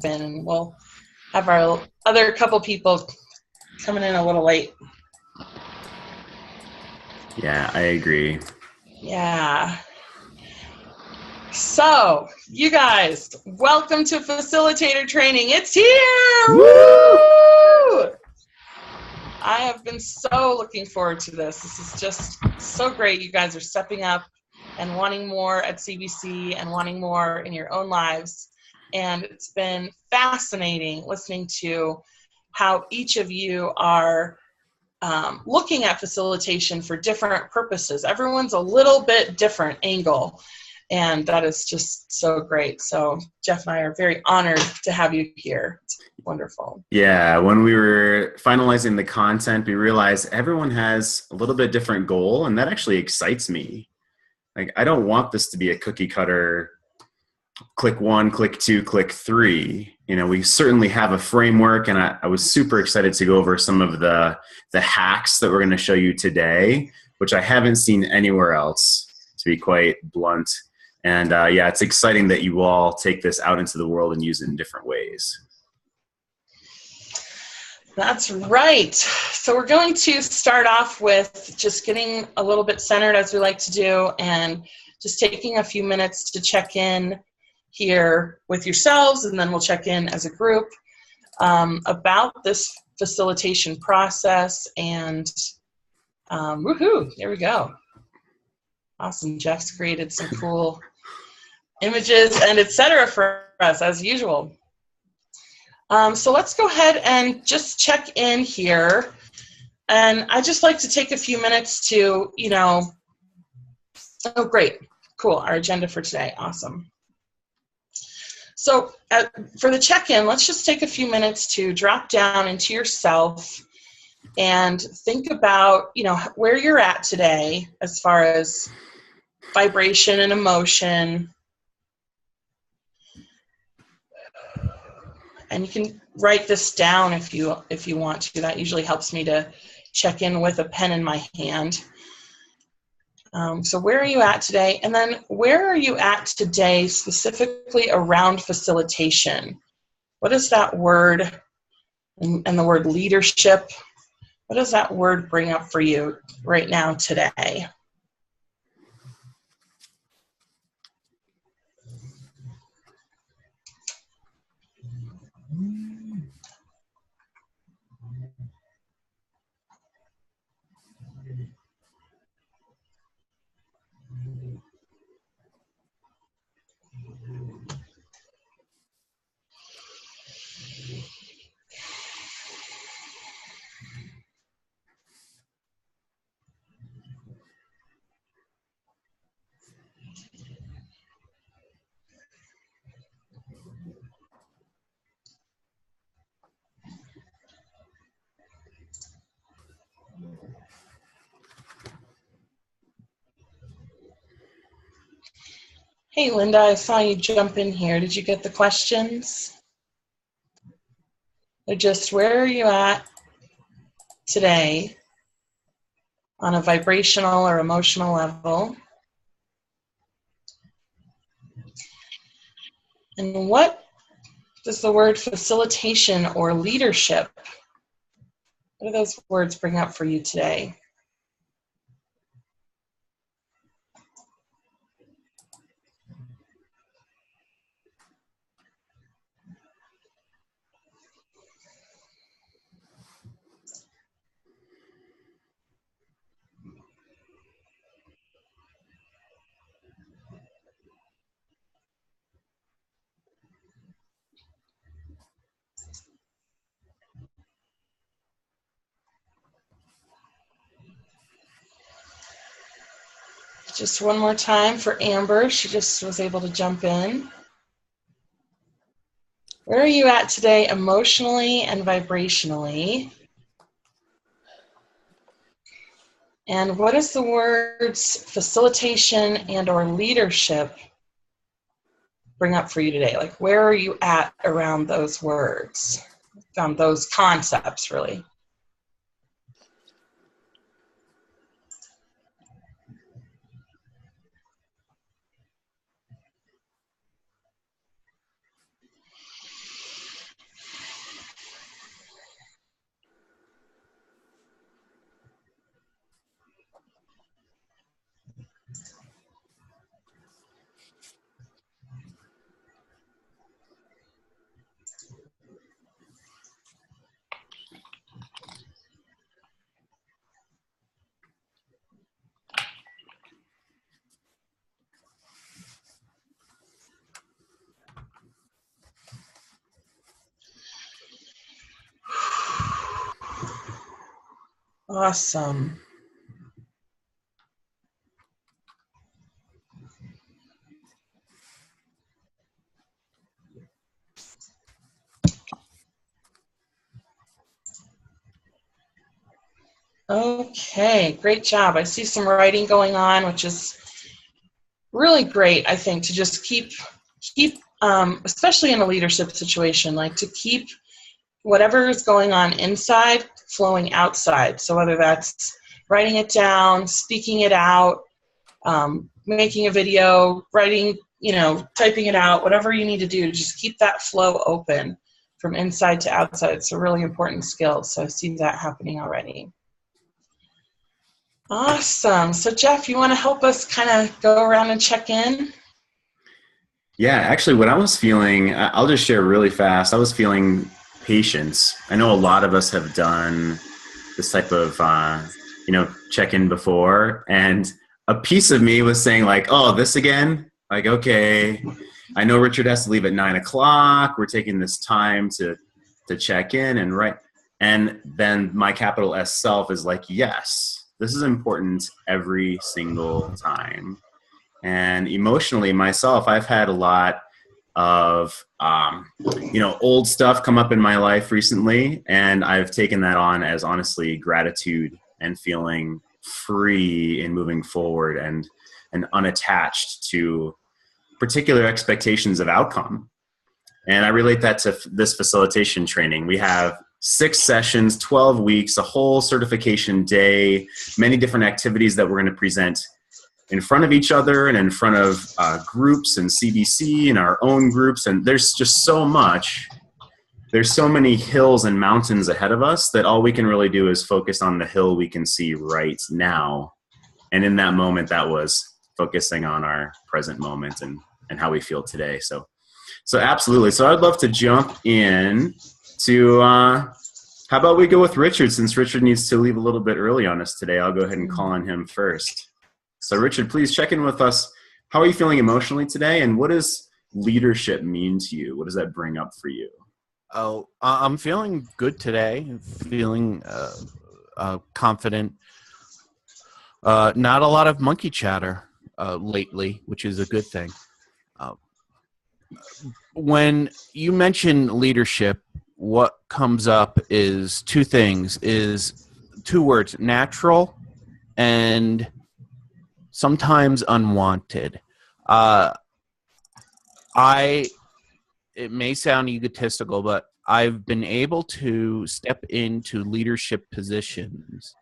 in, and we'll have our other couple people coming in a little late. Yeah, I agree. Yeah. So, you guys, welcome to facilitator training. It's here! Woo! I have been so looking forward to this. This is just so great. You guys are stepping up and wanting more at CBC and wanting more in your own lives. And it's been fascinating listening to how each of you are looking at facilitation for different purposes. Everyone's a little bit different angle. And that is just so great. So Jeff and I are very honored to have you here. It's wonderful. Yeah, when we were finalizing the content, we realized everyone has a little bit different goal, and that actually excites me. Like, I don't want this to be a cookie cutter, click 1, click 2, click 3. You know, we certainly have a framework, and I was super excited to go over some of the hacks that we're going to show you today, which I haven't seen anywhere else, to be quite blunt. And yeah, it's exciting that you all take this out into the world and use it in different ways. That's right. So we're going to start off with just getting a little bit centered, as we like to do, and just taking a few minutes to check in here with yourselves, and then we'll check in as a group about this facilitation process. And woohoo, there we go. Awesome. Jeff's created some cool images and etc. for us, as usual. So let's go ahead and just check in here. And I just like to take a few minutes to, oh, great. Cool. Our agenda for today. Awesome. So for the check-in, let's just take a few minutes to drop down into yourself and think about, where you're at today as far as vibration and emotion. And you can write this down if you want to. That usually helps me to check in with a pen in my hand. So where are you at today? And then where are you at today specifically around facilitation? What is that word and the word leadership? What does that word bring up for you right now today? Hey, Linda, I saw you jump in here. Did you get the questions? They're just, where are you at today on a vibrational or emotional level? And what does the word facilitation or leadership, what do those words bring up for you today? Just one more time for Amber. She just was able to jump in. Where are you at today emotionally and vibrationally? And what does the words facilitation and or leadership bring up for you today? Like, where are you at around those words, those concepts, really? Awesome. Okay, great job. I see some writing going on, which is really great, I think, to just keep, especially in a leadership situation, like to keep whatever is going on inside flowing outside. So whether that's writing it down, speaking it out, making a video, writing, typing it out, whatever you need to do to just keep that flow open from inside to outside. It's a really important skill. So I see that happening already. Awesome. So Jeff, you want to help us kind of go around and check in? Yeah, actually what I was feeling, I'll just share really fast. I was feeling patience. I know a lot of us have done this type of, check-in before, and a piece of me was saying like, oh, this again? Like, okay, I know Richard has to leave at 9 o'clock. We're taking this time to check in and write. And then my capital S self is like, yes, this is important every single time. And emotionally myself, I've had a lot of, old stuff come up in my life recently. And I've taken that on as honestly gratitude and feeling free in moving forward and unattached to particular expectations of outcome. And I relate that to this facilitation training. We have 6 sessions, 12 weeks, a whole certification day, many different activities that we're going to present in front of each other and in front of groups and CBC and our own groups. And there's just so much. There's so many hills and mountains ahead of us that all we can really do is focus on the hill we can see right now. And in that moment, that was focusing on our present moment and how we feel today. So absolutely. So I'd love to jump in to, how about we go with Richard, since Richard needs to leave a little bit early on us today. I'll go ahead and call on him first. So Richard, please check in with us. How are you feeling emotionally today? And what does leadership mean to you? What does that bring up for you? Oh, I'm feeling good today. Feeling confident. Not a lot of monkey chatter lately, which is a good thing. When you mention leadership, what comes up is 2 things, is 2 words, natural and sometimes unwanted. It may sound egotistical, but I've been able to step into leadership positions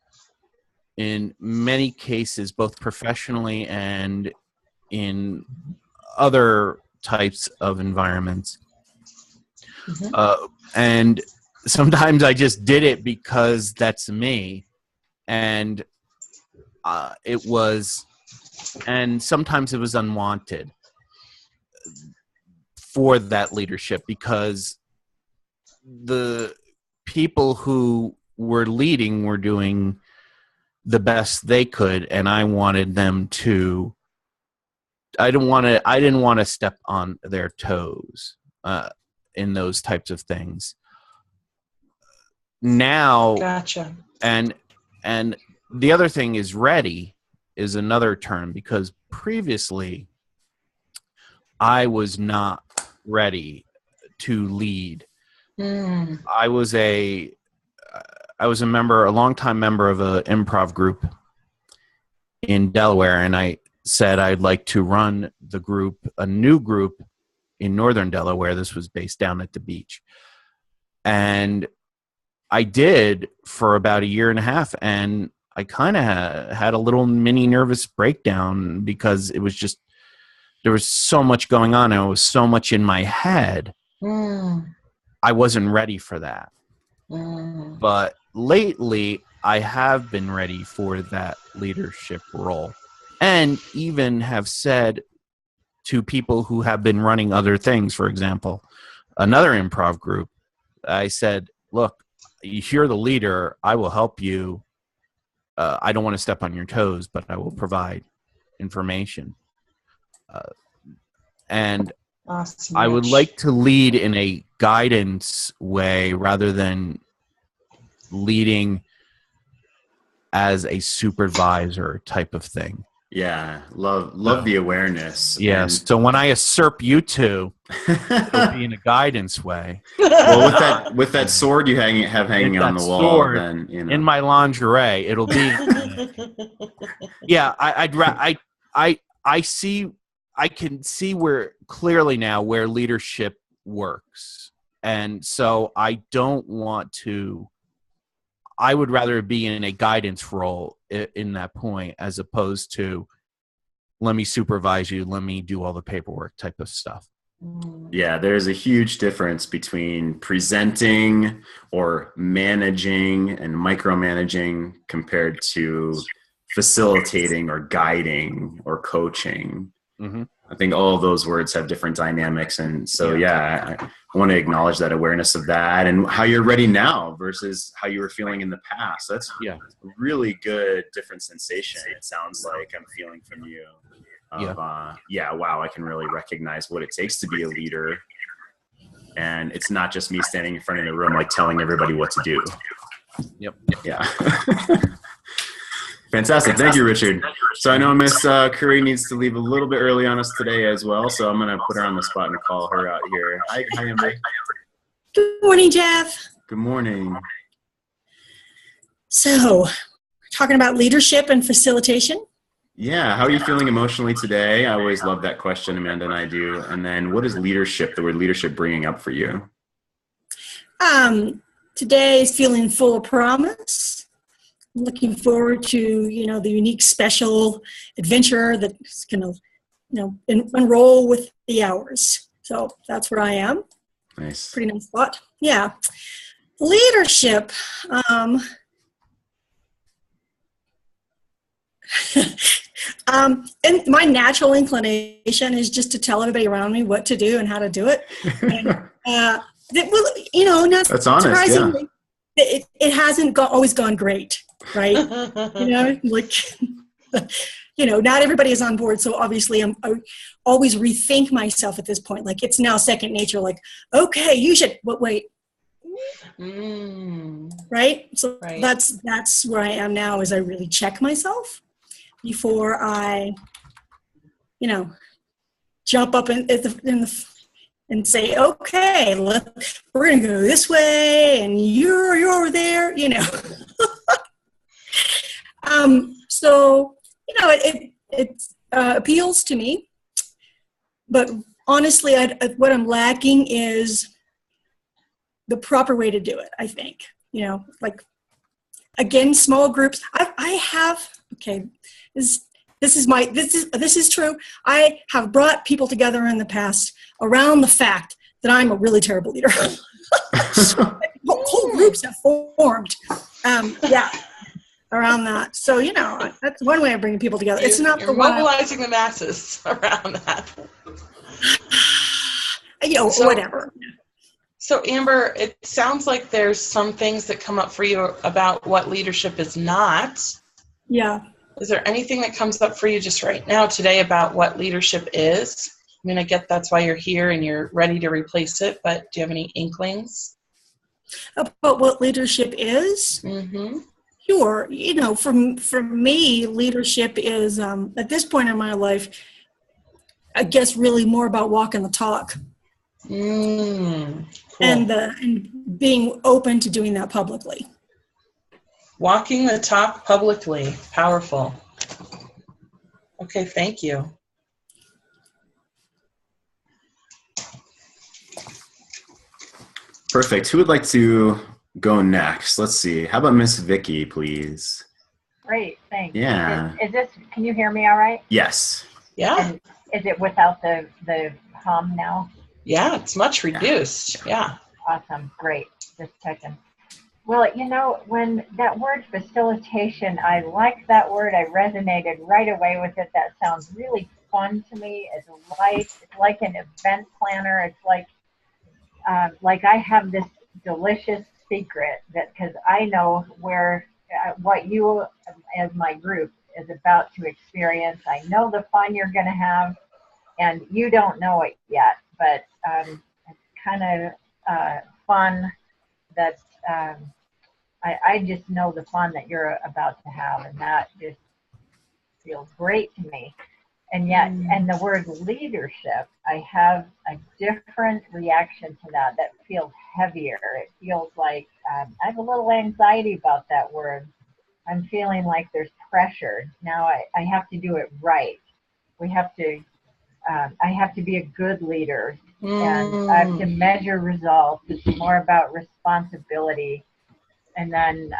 in many cases, both professionally and in other types of environments. Mm-hmm. And sometimes I just did it because that's me. And and sometimes it was unwanted for that leadership because the people who were leading were doing the best they could, and I wanted them to. I didn't want to step on their toes in those types of things. Now, Gotcha. And the other thing is ready is another term, because previously I was not ready to lead. I was a longtime member of an improv group in Delaware, and I said I'd like to run a new group in northern Delaware. This was based down at the beach. And I did for about 1.5 years, and I kind of had a little mini nervous breakdown because it was just, there was so much going on and it was so much in my head. I wasn't ready for that. But lately, I have been ready for that leadership role, and even have said to people who have been running other things, for example, another improv group, I said, look, you're the leader. I will help you. I don't want to step on your toes, but I will provide information. And Awesome. I would like to lead in a guidance way rather than leading as a supervisor type of thing. Yeah, love the awareness. Yes. So when I usurp you two, it'll be in a guidance way. Well, with that sword you have hanging With on that the wall, sword then you know. in my lingerie, it'll be. Yeah, I can see where clearly now where leadership works, and so I don't want to. I would rather be in a guidance role in that point, as opposed to let me supervise you, let me do all the paperwork type of stuff. Yeah, there's a huge difference between presenting or managing and micromanaging compared to facilitating or guiding or coaching. Mm-hmm. I think all of those words have different dynamics. And so, I want to acknowledge that awareness of that and how you're ready now versus how you were feeling in the past. That's a really good different sensation. It sounds like I'm feeling from you. Wow, I can really recognize what it takes to be a leader. And it's not just me standing in front of the room, like telling everybody what to do. Yep. Yeah. Fantastic. Thank you, Richard. So I know Miss Curry needs to leave a little bit early on us today as well. So I'm going to put her on the spot and call her out here. Hi, Amber. Good morning, Jeff. Good morning. So, talking about leadership and facilitation. Yeah. How are you feeling emotionally today? I always love that question, Amanda and I do. And then what is leadership, the word leadership, bringing up for you? Today is feeling full of promise. I'm looking forward to, the unique special adventure that's going to, enroll with the hours. So that's where I am. Nice. Pretty nice spot. Yeah. Leadership. And my natural inclination is just to tell everybody around me what to do and how to do it. And, that's honest. Surprisingly, it hasn't always gone great, right? Not everybody is on board. So obviously I always rethink myself at this point. Like it's now second nature, like, okay, you should, but wait. Right? So that's where I am now is I really check myself before I, jump up and say, okay, we're going to go this way and you're over there, So, it appeals to me, but honestly, what I'm lacking is the proper way to do it, I think, again, small groups. This is true. I have brought people together in the past around the fact that I'm a really terrible leader. Whole groups have formed. Around that. So, that's one way of bringing people together. It's not you're mobilizing the masses around that. Whatever. So, Amber, it sounds like there's some things that come up for you about what leadership is not. Yeah. Is there anything that comes up for you just right now today about what leadership is? I mean, I get that's why you're here and you're ready to replace it, but do you have any inklings? About what leadership is? Mm-hmm. Sure. For me, leadership is, at this point in my life, I guess really more about walking the talk. Cool. And being open to doing that publicly. Walking the talk publicly. Powerful. Okay, thank you. Perfect. Who would like to go next? Let's see. How about Miss Vicky, please? Great, thanks. Yeah. Is this, can you hear me all right? Yes. Yeah. And is it without the hum now? Yeah, it's much reduced. Yeah. Awesome, great. Just checking. Well, when that word facilitation, I like that word. I resonated right away with it. That sounds really fun to me. It's light. It's like an event planner. It's like I have this delicious secret that because I know where what you as my group is about to experience. I know the fun you're going to have, and you don't know it yet, but it's kind of fun that I just know the fun that you're about to have, and that just feels great to me. And yet, and the word leadership, I have a different reaction to that. That feels heavier. It feels like I have a little anxiety about that word. I'm feeling like there's pressure. Now I have to do it right. We have to, I have to be a good leader, and I have to measure results. It's more about responsibility. And then,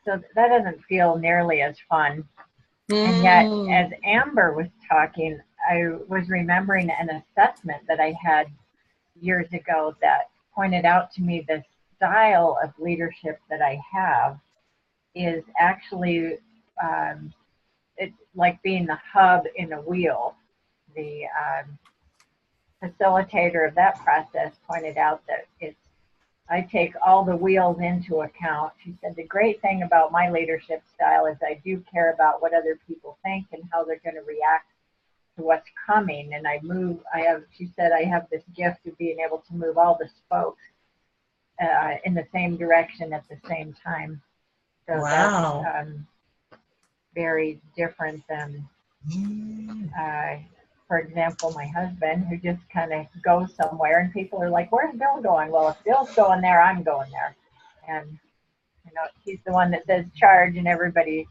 so that doesn't feel nearly as fun. And yet, as Amber was talking, I was remembering an assessment that I had years ago that pointed out to me the style of leadership that I have is actually it's like being the hub in a wheel. The facilitator of that process pointed out that I take all the wheels into account. She said, the great thing about my leadership style is I do care about what other people think and how they're going to react to what's coming. And she said, I have this gift of being able to move all the spokes in the same direction at the same time. So wow. That's very different than, for example, my husband, who just kind of goes somewhere and people are like, where's Bill going? Well, if Bill's going there, I'm going there. And, he's the one that says charge and everybody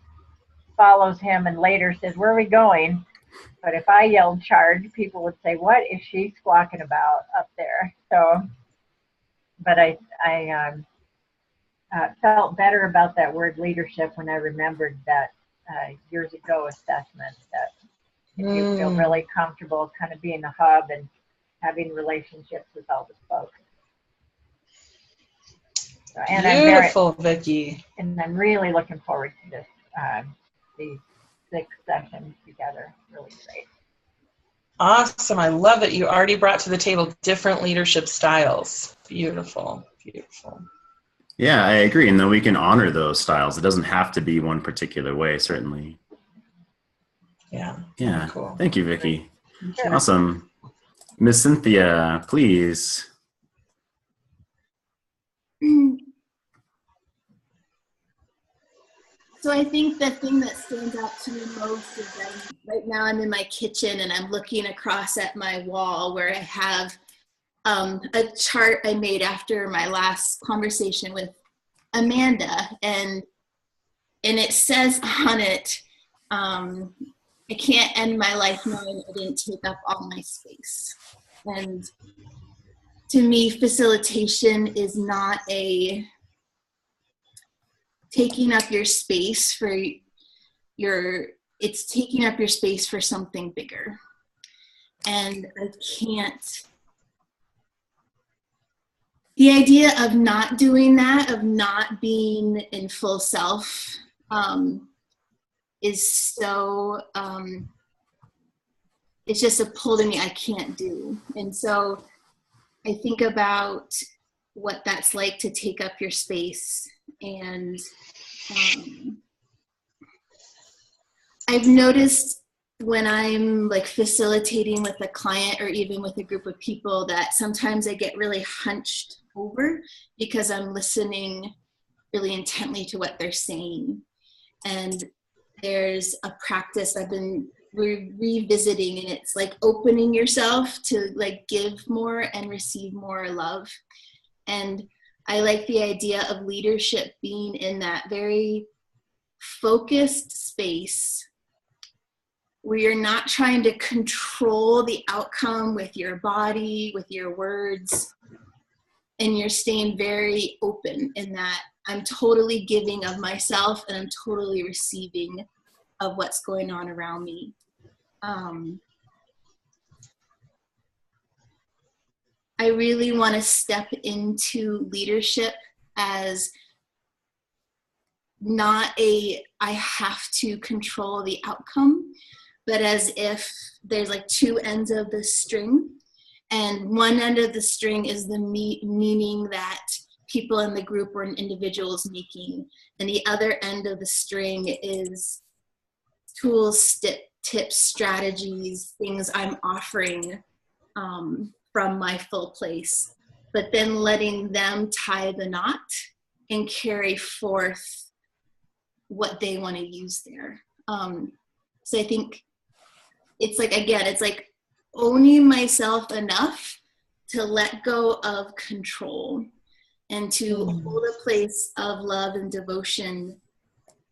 follows him and later says, where are we going? But if I yelled charge, people would say, what is she squawking about up there? So, but I felt better about that word leadership when I remembered that years ago assessment that if you feel really comfortable kind of being the hub and having relationships with all the folks. So, and beautiful, Vicki. And I'm really looking forward to this, these 6 sessions together. Really great. Awesome. I love that you already brought to the table different leadership styles. Beautiful, beautiful. Yeah, I agree. And then we can honor those styles. It doesn't have to be one particular way, certainly. Yeah. Cool. Thank you, Vicki. Sure. Awesome. Miss Cynthia, please. So I think the thing that stands out to me most is that right now I'm in my kitchen and I'm looking across at my wall where I have a chart I made after my last conversation with Amanda, and it says on it, I can't end my life knowing I didn't take up all my space. And to me, facilitation is not a taking up your space for it's taking up your space for something bigger. And the idea of not doing that, of not being in full self, is so, it's just a pull to me I can't do. And so I think about what that's like to take up your space. And I've noticed when I'm like facilitating with a client or even with a group of people that sometimes I get really hunched over because I'm listening really intently to what they're saying. And there's a practice I've been revisiting, and it's like opening yourself to like give more and receive more love. And I like the idea of leadership being in that very focused space where you're not trying to control the outcome with your body, with your words, and you're staying very open in that I'm totally giving of myself and I'm totally receiving of what's going on around me. I really want to step into leadership as not I have to control the outcome, but as if there's like 2 ends of the string, and one end of the string is the meaning that people in the group or an individual is making, and the other end of the string is tools, tips, strategies, things I'm offering from my full place, but then letting them tie the knot and carry forth what they want to use there. So I think it's like, again, it's like owning myself enough to let go of control and to hold a place of love and devotion,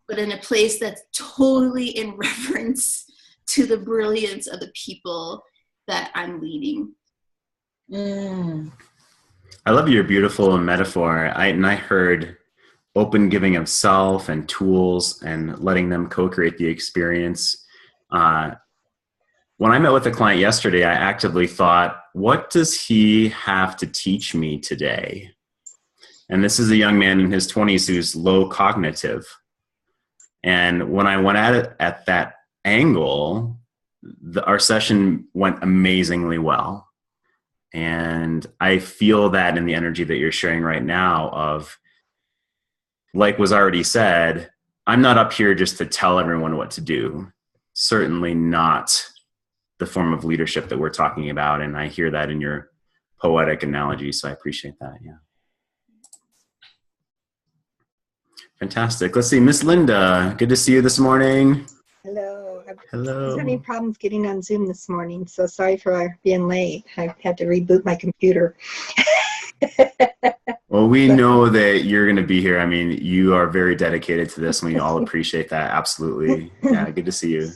but in a place that's totally in reverence to the brilliance of the people that I'm leading. I love your beautiful metaphor. I heard open giving of self and tools and letting them co-create the experience. When I met with a client yesterday, I actively thought, what does he have to teach me today? And this is a young man in his 20s who's low cognitive. And when I went at it at that angle, our session went amazingly well. And I feel that in the energy that you're sharing right now of, like was already said, I'm not up here just to tell everyone what to do. Certainly not the form of leadership that we're talking about. And I hear that in your poetic analogy. So I appreciate that. Yeah. Fantastic. Let's see. Miss Linda, good to see you this morning. Hello. Hello. I was having problems getting on Zoom this morning, so sorry for being late. I had to reboot my computer. Well, we know that you're going to be here. I mean, you are very dedicated to this, and we all appreciate that. Absolutely. Yeah, good to see you.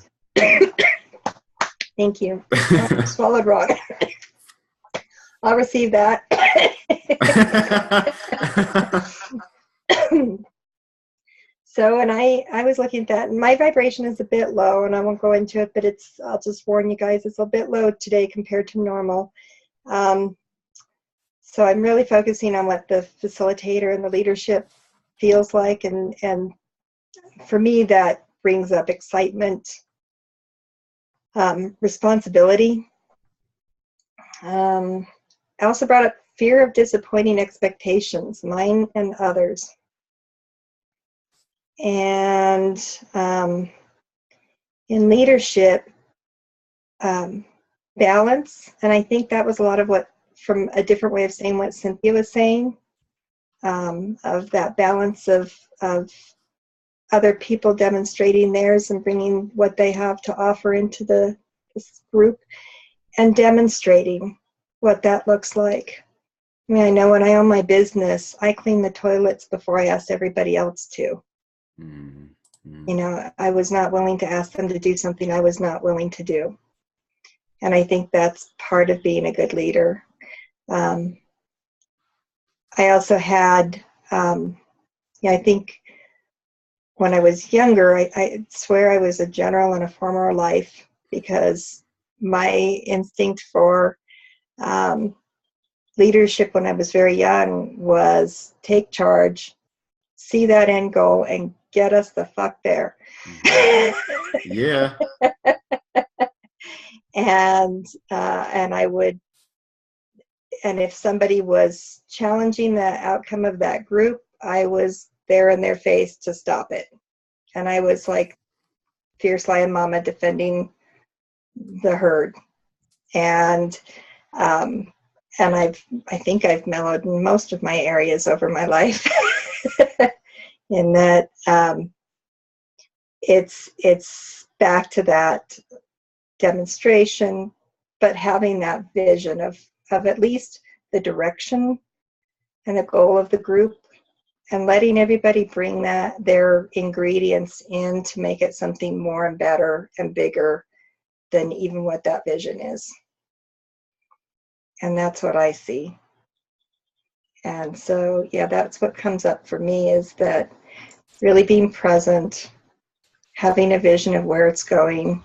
Thank you. I swallowed wrong. I'll receive that. So, and I was looking at that, and my vibration is a bit low, and I won't go into it, but I'll just warn you guys, it's a bit low today compared to normal. So I'm really focusing on what the facilitator and the leadership feels like, and for me, that brings up excitement, responsibility. I also brought up fear of disappointing expectations, mine and others. And in leadership, balance, and I think that was a lot of what, from a different way of saying what Cynthia was saying, of that balance of other people demonstrating theirs and bringing what they have to offer into this group, and demonstrating what that looks like. I mean, I know when I own my business, I clean the toilets before I ask everybody else to. You know, I was not willing to ask them to do something I was not willing to do. And I think that's part of being a good leader. I also had, I think when I was younger, I swear I was a general in a former life, because my instinct for leadership when I was very young was take charge, see that end goal, and get us the fuck there. Yeah. And I would, and if somebody was challenging the outcome of that group, I was there in their face to stop it. And I was like fierce lion mama defending the herd. And I think I've mellowed in most of my areas over my life. In that it's back to that demonstration, but having that vision of at least the direction and the goal of the group, and letting everybody bring their ingredients in to make it something more and better and bigger than even what that vision is. And that's what I see. And so, yeah, that's what comes up for me, is that really being present, having a vision of where it's going,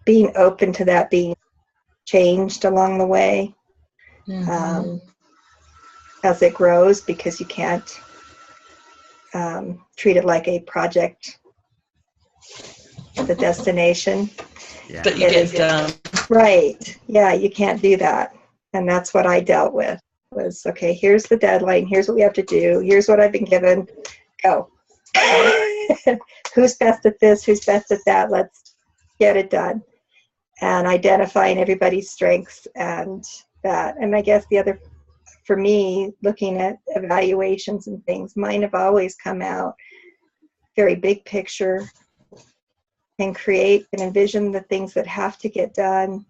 being open to that being changed along the way, as it grows, because you can't treat it like a project, the destination. Yeah. That you get done. Right. Yeah, you can't do that. And that's what I dealt with, was, okay, here's the deadline, here's what we have to do, here's what I've been given, go. Who's best at this, who's best at that, let's get it done. And identifying everybody's strengths and that. And I guess the other for me, looking at evaluations and things, mine have always come out very big picture and create and envision the things that have to get done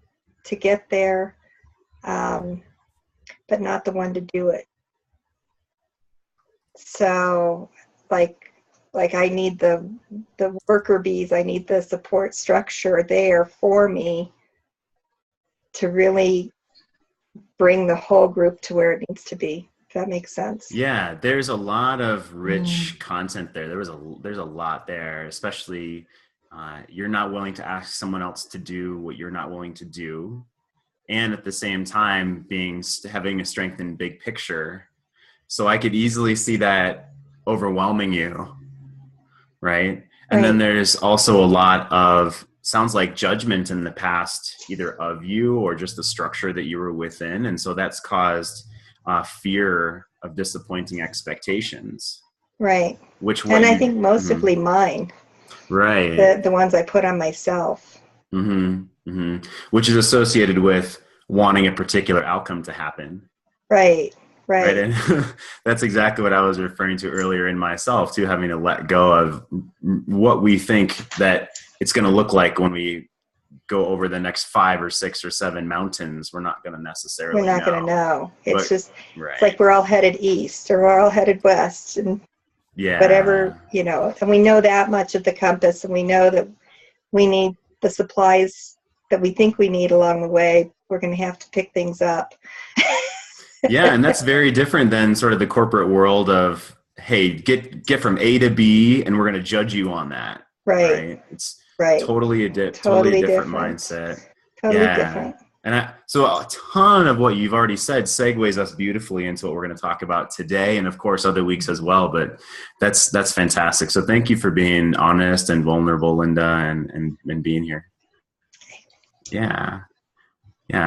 to get there, but not the one to do it. So like I need the worker bees, I need the support structure there for me to really bring the whole group to where it needs to be. If that makes sense. Yeah, there's a lot of rich content there. There's a lot there, especially you're not willing to ask someone else to do what you're not willing to do, and at the same time having a strength in big picture. So I could easily see that overwhelming you, right? And then there's also a lot of, sounds like, judgment in the past, either of you or just the structure that you were within. And so that's caused fear of disappointing expectations. Right. And I think mostly mine. Right. The ones I put on myself. Which is associated with wanting a particular outcome to happen. Right. And that's exactly what I was referring to earlier in myself too, having to let go of what we think that it's going to look like when we go over the next 5 or 6 or 7 mountains. We're not going to necessarily We're not going to know. It's just, right. It's like we're all headed east or we're all headed west and whatever, and we know that much of the compass, and we know that we need the supplies that we think we need along the way. We're going to have to pick things up. Yeah, and that's very different than sort of the corporate world of, hey, get from A to B, and we're going to judge you on that. Right. It's totally different mindset. Totally different. And so a ton of what you've already said segues us beautifully into what we're going to talk about today, and of course other weeks as well. But that's fantastic. So thank you for being honest and vulnerable, Linda, and being here. Yeah,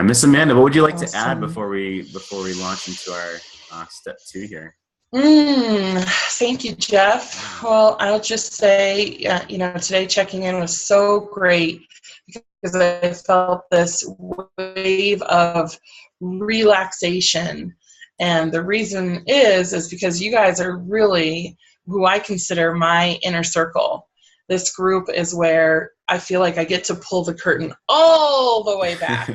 Miss Amanda, what would you like to add before we launch into our step 2 here? Thank you, Jeff. Well, I'll just say, today checking in was so great because I felt this wave of relaxation. And the reason is because you guys are really who I consider my inner circle. This group is where I feel like I get to pull the curtain all the way back,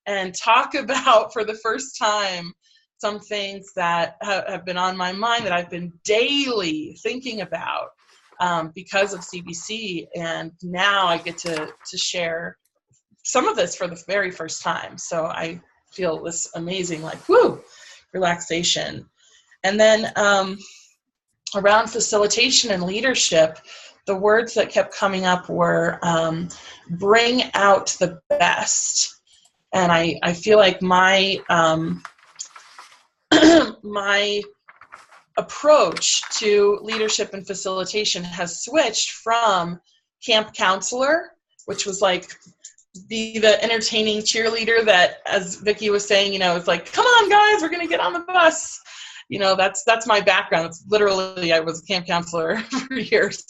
and talk about, for the first time, some things that have been on my mind that I've been daily thinking about because of CBC. And now I get to share some of this for the very first time. So I feel this amazing, relaxation. And then around facilitation and leadership, the words that kept coming up were bring out the best. And I feel like my my approach to leadership and facilitation has switched from camp counselor, which was like be the entertaining cheerleader that, as Vicki was saying, it's like, come on guys, we're going to get on the bus. That's my background. It's literally, I was a camp counselor for years.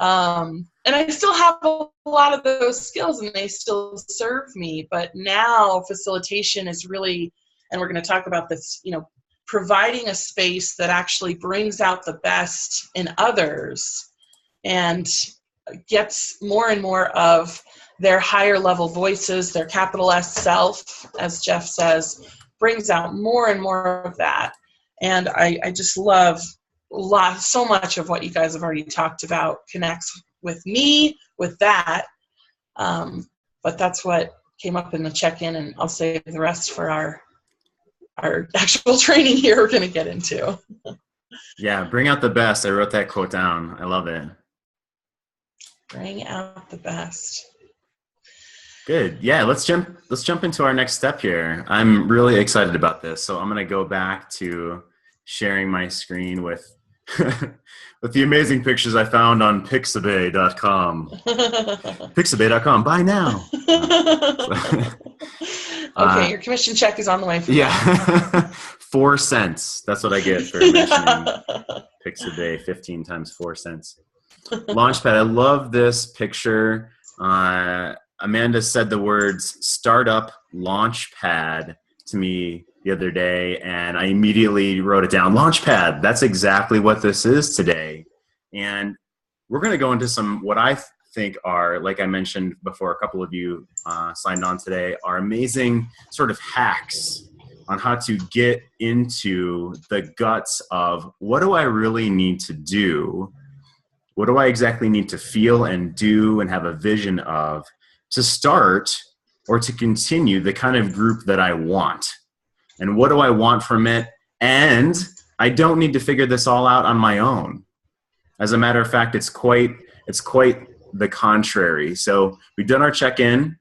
And I still have a lot of those skills and they still serve me. But now facilitation is really, and we're going to talk about this, providing a space that actually brings out the best in others and gets more and more of their higher level voices, their capital S self, as Jeff says, brings out more and more of that. And I just love so much of what you guys have already talked about connects with me with that. But that's what came up in the check-in, and I'll save the rest for our actual training here we're going to get into. Yeah, bring out the best. I wrote that quote down. I love it. Bring out the best. Good. Yeah, let's jump into our next step here. I'm really excited about this. So I'm going to go back to sharing my screen with with the amazing pictures I found on Pixabay.com. Pixabay.com, buy now. Okay, your commission check is on the way. Yeah. 4 cents. That's what I get for mentioning Pixabay 15 times 4 cents. Launchpad. I love this picture. Amanda said the words startup launchpad to me the other day, and I immediately wrote it down. Launchpad. That's exactly what this is today. And we're going to go into some, what I think are, like I mentioned before, a couple of you signed on today, are amazing sort of hacks on how to get into the guts of what do I really need to do? What do I exactly need to feel and do and have a vision of to start or to continue the kind of group that I want? And what do I want from it? And I don't need to figure this all out on my own. As a matter of fact, it's quite the contrary. So we've done our check-in.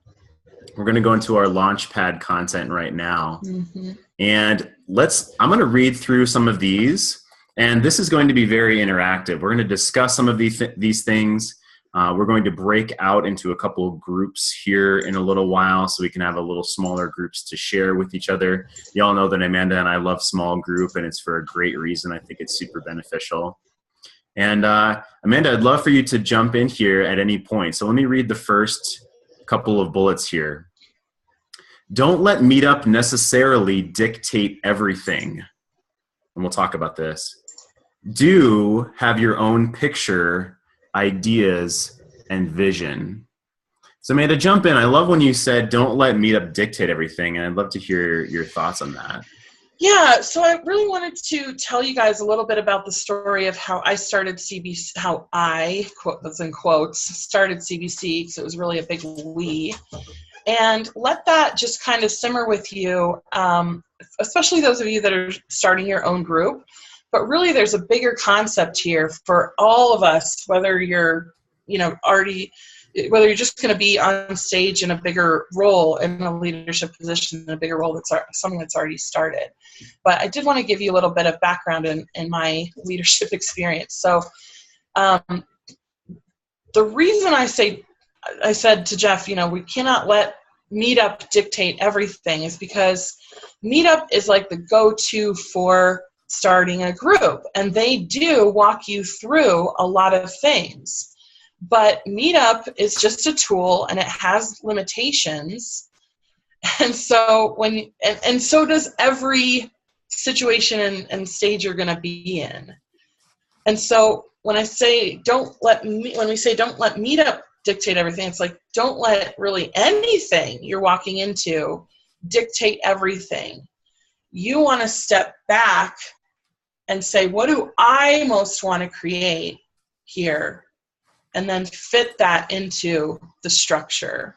We're going to go into our Launchpad content right now. Mm-hmm. And I'm going to read through some of these, and this is going to be very interactive. We're going to discuss some of these things. We're going to break out into a couple of groups here in a little while so we can have a little smaller groups to share with each other. Y'all know that Amanda and I love small group, and it's for a great reason. I think it's super beneficial. And Amanda, I'd love for you to jump in here at any point. So let me read the first couple of bullets here. Don't let Meetup necessarily dictate everything. And we'll talk about this. Do have your own picture, ideas, and vision. So Amanda, jump in. I love when you said, don't let Meetup dictate everything. And I'd love to hear your thoughts on that. Yeah, so I really wanted to tell you guys a little bit about the story of how I started CBC, how I, quotes in quotes, started CBC, because it was really a big we. And let that just kind of simmer with you, especially those of you that are starting your own group. But really there's a bigger concept here for all of us, whether you're, whether you're just going to be on stage in a bigger role, in a leadership position, in a bigger role that's something that's already started. But I did want to give you a little bit of background in my leadership experience. So the reason I said to Jeff, we cannot let Meetup dictate everything is because Meetup is like the go-to for starting a group. And they do walk you through a lot of things. But Meetup is just a tool, and it has limitations. And so and so does every situation and stage you're going to be in. And so when we say don't let Meetup dictate everything, it's like don't let really anything you're walking into dictate everything. You want to step back and say, what do I most want to create here? And then fit that into the structure.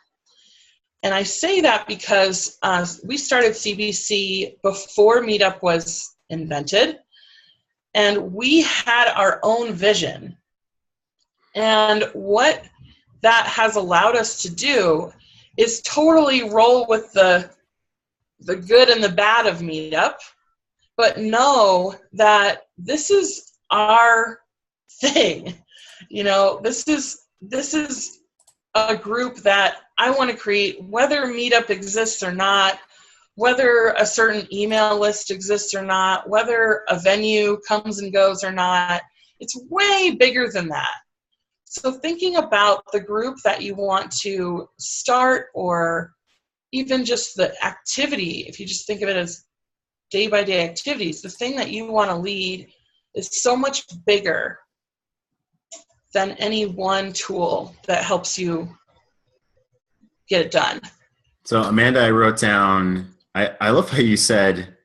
And I say that because we started CBC before Meetup was invented, and we had our own vision. And what that has allowed us to do is totally roll with the good and the bad of Meetup, but know that this is our thing. This is a group that I want to create, whether Meetup exists or not, whether a certain email list exists or not, whether a venue comes and goes or not. It's way bigger than that. So thinking about the group that you want to start, or even just the activity, if you just think of it as day-by-day activities, the thing that you want to lead is so much bigger than any one tool that helps you get it done. So Amanda, I wrote down, I love how you said,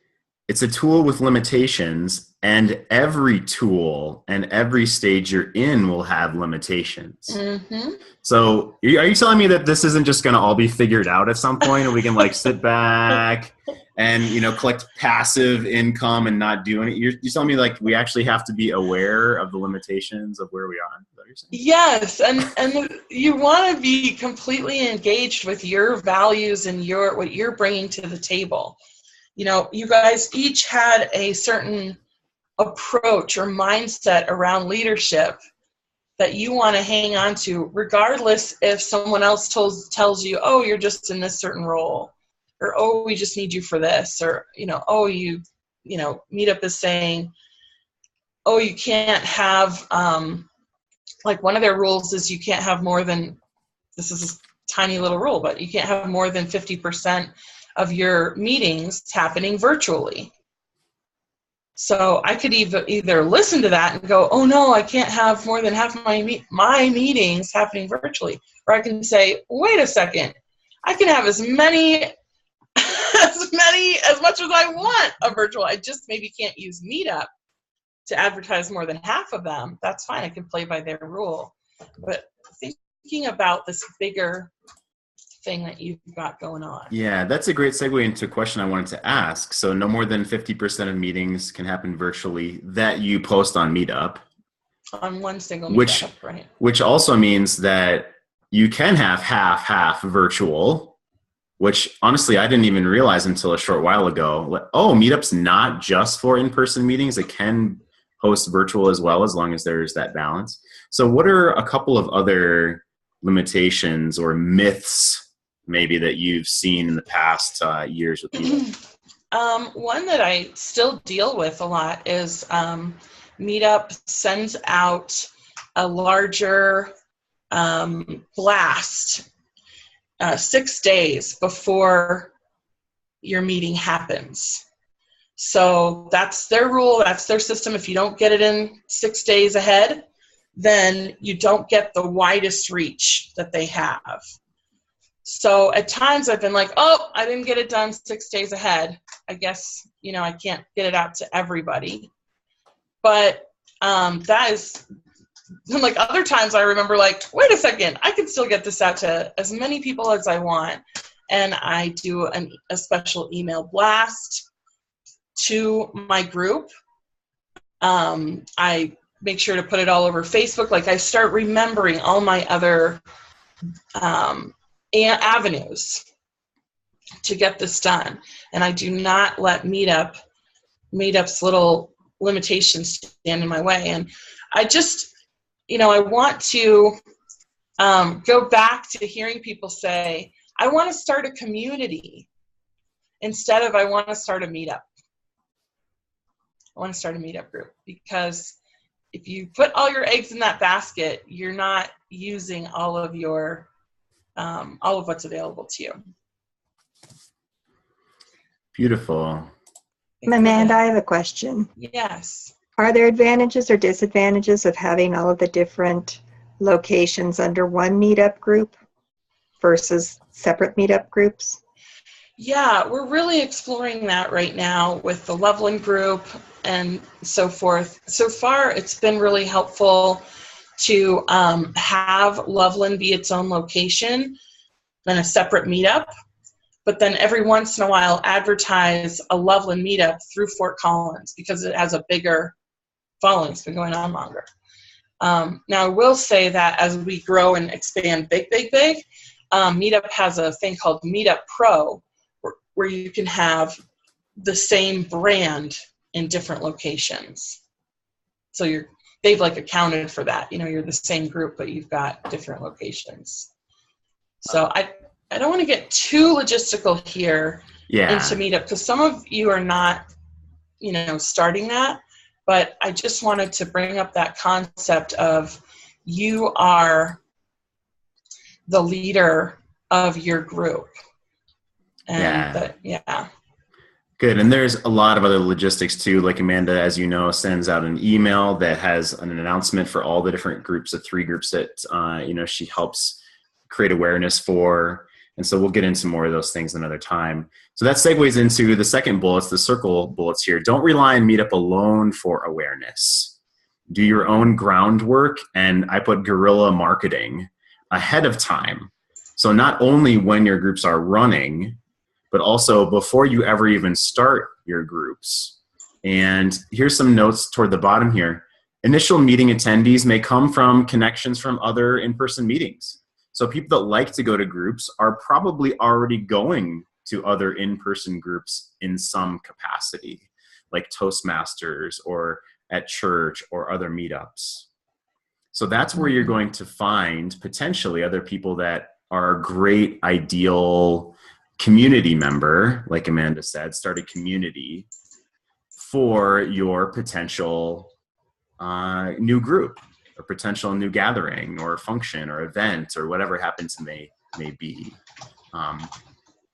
it's a tool with limitations, and every tool and every stage you're in will have limitations. Mm-hmm. So are you telling me that this isn't just going to all be figured out at some point, and we can sit back and collect passive income and not do anything? You're telling me we actually have to be aware of the limitations of where we are? Is that what you're saying? Yes, and you want to be completely engaged with your values and what you're bringing to the table. You guys each had a certain approach or mindset around leadership that you want to hang on to, regardless if someone else tells you, oh, you're just in this certain role, or oh, we just need you for this, or Meetup is saying, oh, you can't have one of their rules is you can't have more than, this is a tiny little rule, but you can't have more than 50% of your meetings happening virtually. So I could either listen to that and go, oh no, I can't have more than half my meetings happening virtually. Or I can say, wait a second, I can have as much as I want of virtual. I just maybe can't use Meetup to advertise more than half of them. That's fine, I can play by their rule. But thinking about this bigger thing that you've got going on. Yeah, that's a great segue into a question I wanted to ask. So no more than 50% of meetings can happen virtually that you post on Meetup. On one single Meetup, right. Which also means that you can have half virtual, which honestly I didn't even realize until a short while ago. Oh, Meetup's not just for in-person meetings. It can host virtual as well, as long as there's that balance. So what are a couple of other limitations or myths maybe that you've seen in the past years with Meetup? One that I still deal with a lot is Meetup sends out a larger blast 6 days before your meeting happens. So that's their rule, that's their system. If you don't get it in 6 days ahead, then you don't get the widest reach that they have. So at times I've been like, oh, I didn't get it done 6 days ahead. I guess, I can't get it out to everybody. But that is, like other times I remember like, wait a second, I can still get this out to as many people as I want. And I do a special email blast to my group. I make sure to put it all over Facebook. Like I start remembering all my other avenues to get this done, and I do not let Meetup's little limitations stand in my way. And I just, I want to go back to hearing people say, I want to start a community instead of I want to start a Meetup. I want to start a Meetup group, because if you put all your eggs in that basket, you're not using all of what's available to you. Beautiful. Amanda, I have a question. Yes. Are there advantages or disadvantages of having all of the different locations under one Meetup group versus separate Meetup groups? Yeah, we're really exploring that right now with the Loveland group and so forth. So far, it's been really helpful to have Loveland be its own location than a separate Meetup, but then every once in a while advertise a Loveland Meetup through Fort Collins because it has a bigger following. It's been going on longer. Now, I will say that as we grow and expand big, Meetup has a thing called Meetup Pro, where you can have the same brand in different locations. So they've like accounted for that. You're the same group, but you've got different locations. So I don't want to get too logistical here into Meetup, because some of you are not, starting that. But I just wanted to bring up that concept of you are the leader of your group. And Good. And there's a lot of other logistics too. Like Amanda, as you know, sends out an email that has an announcement for all the different groups, the 3 groups that, she helps create awareness for. And so we'll get into more of those things another time. So that segues into the second bullet, the circle bullets here. Don't rely on Meetup alone for awareness. Do your own groundwork, and I put guerrilla marketing ahead of time. So not only when your groups are running, but also before you ever even start your groups. And here's some notes toward the bottom here. Initial meeting attendees may come from connections from other in-person meetings. So people that like to go to groups are probably already going to other in-person groups in some capacity, like Toastmasters or at church or other meetups. So that's where you're going to find potentially other people that are a great ideal community member, like Amanda said, start a community for your potential new group or potential new gathering or function or event or whatever happens may be.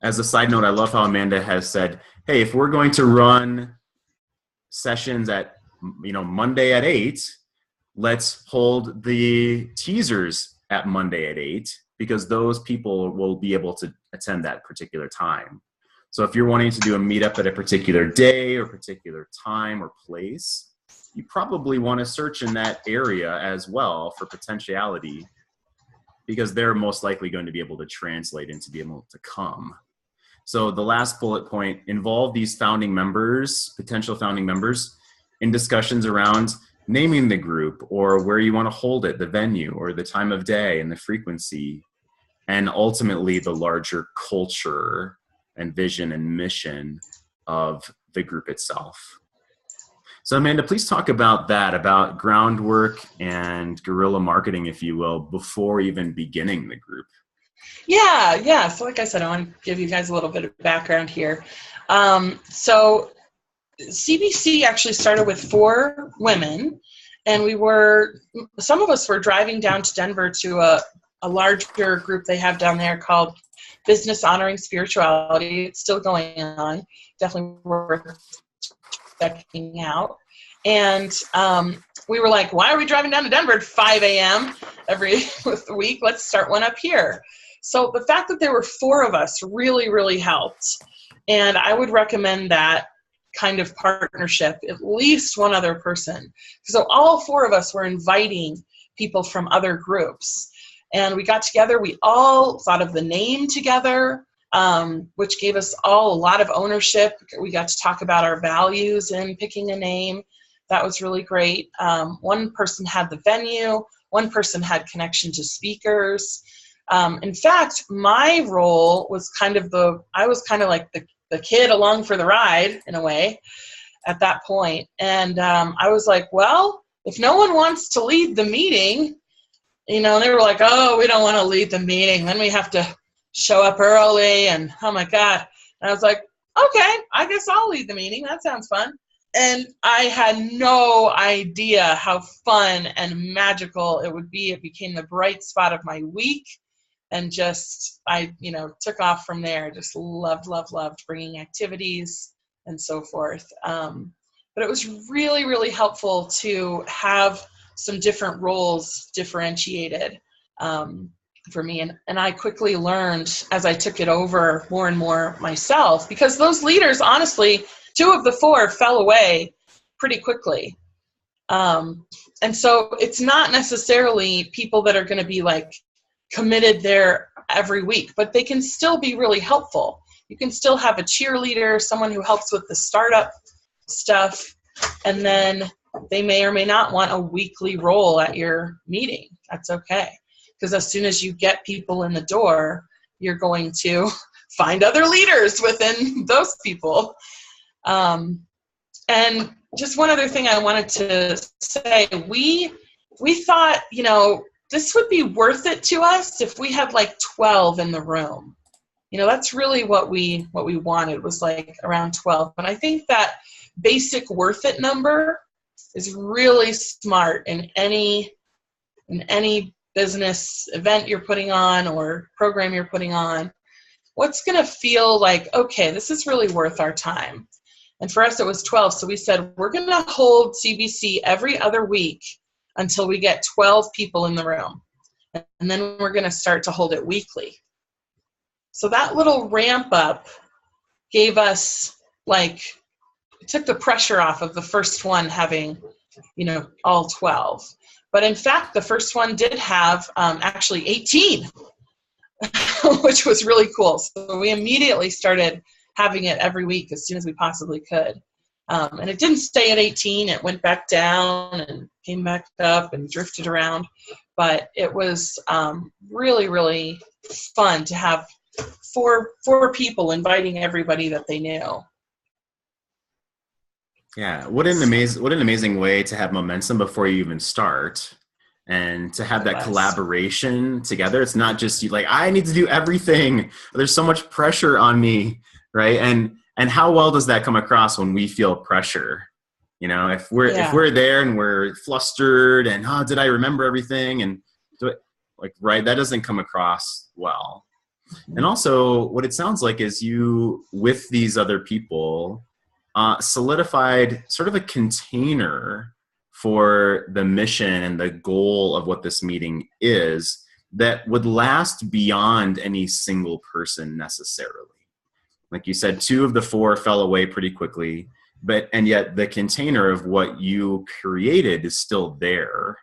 as a side note, I love how Amanda has said, hey, if we're going to run sessions at, Monday at 8, let's hold the teasers at Monday at 8, because those people will be able to attend that particular time. So if you're wanting to do a meetup at a particular day or particular time or place, you probably want to search in that area as well for potentiality, because they're most likely going to be able to translate and to be able to come. So the last bullet point, involve these founding members, potential founding members, in discussions around naming the group or where you want to hold it, the venue or the time of day and the frequency, and ultimately the larger culture and vision and mission of the group itself. So Amanda, please talk about that, about groundwork and guerrilla marketing, if you will, before even beginning the group. Yeah. So like I said, I want to give you guys a little bit of background here. So CBC actually started with 4 women, and some of us were driving down to Denver to a larger group they have down there called Business Honoring Spirituality. It's still going on, definitely worth checking out. And we were like, why are we driving down to Denver at 5 a.m. every week? Let's start one up here. So the fact that there were 4 of us really, really helped. And I would recommend that kind of partnership, at least one other person. So all 4 of us were inviting people from other groups. And we got together, we all thought of the name together, which gave us all a lot of ownership. We got to talk about our values in picking a name. That was really great. One person had the venue, one person had connection to speakers. In fact, my role was I was kind of like the kid along for the ride in a way at that point. And I was like, well, if no one wants to lead the meeting, they were like, oh, we don't want to lead the meeting. Then we have to show up early and oh my God. And I was like, okay, I guess I'll lead the meeting. That sounds fun. And I had no idea how fun and magical it would be. It became the bright spot of my week. And I took off from there. Just loved bringing activities and so forth. But it was really, really helpful to have some different roles differentiated for me. And I quickly learned as I took it over more and more myself, because those leaders, honestly, 2 of the 4 fell away pretty quickly. And so it's not necessarily people that are going to be like committed there every week, but they can still be really helpful. You can still have a cheerleader, someone who helps with the startup stuff, and then they may or may not want a weekly role at your meeting. That's okay. Because as soon as you get people in the door, you're going to find other leaders within those people. And just one other thing I wanted to say, we thought, this would be worth it to us if we had like 12 in the room. That's really what we wanted, was like around 12. And I think that basic worth it number is really smart in any business event you're putting on or program you're putting on. What's going to feel like, okay, this is really worth our time? And for us, it was 12. So we said, we're going to hold CBC every other week until we get 12 people in the room. And then we're going to start to hold it weekly. So that little ramp up gave us it took the pressure off of the first one having, all 12. But in fact, the first one did have actually 18, which was really cool. So we immediately started having it every week as soon as we possibly could. And it didn't stay at 18. It went back down and came back up and drifted around. But it was really, really fun to have four people inviting everybody that they knew. Yeah, what an amazing way to have momentum before you even start, and to have that collaboration together. It's not just you like, I need to do everything. There's so much pressure on me, right? And how well does that come across when we feel pressure? If we're there and we're flustered and did I remember everything and do it, that doesn't come across well. And also what it sounds like is you, with these other people, solidified sort of a container for the mission and the goal of what this meeting is that would last beyond any single person necessarily. Like you said, 2 of the 4 fell away pretty quickly, and yet the container of what you created is still there,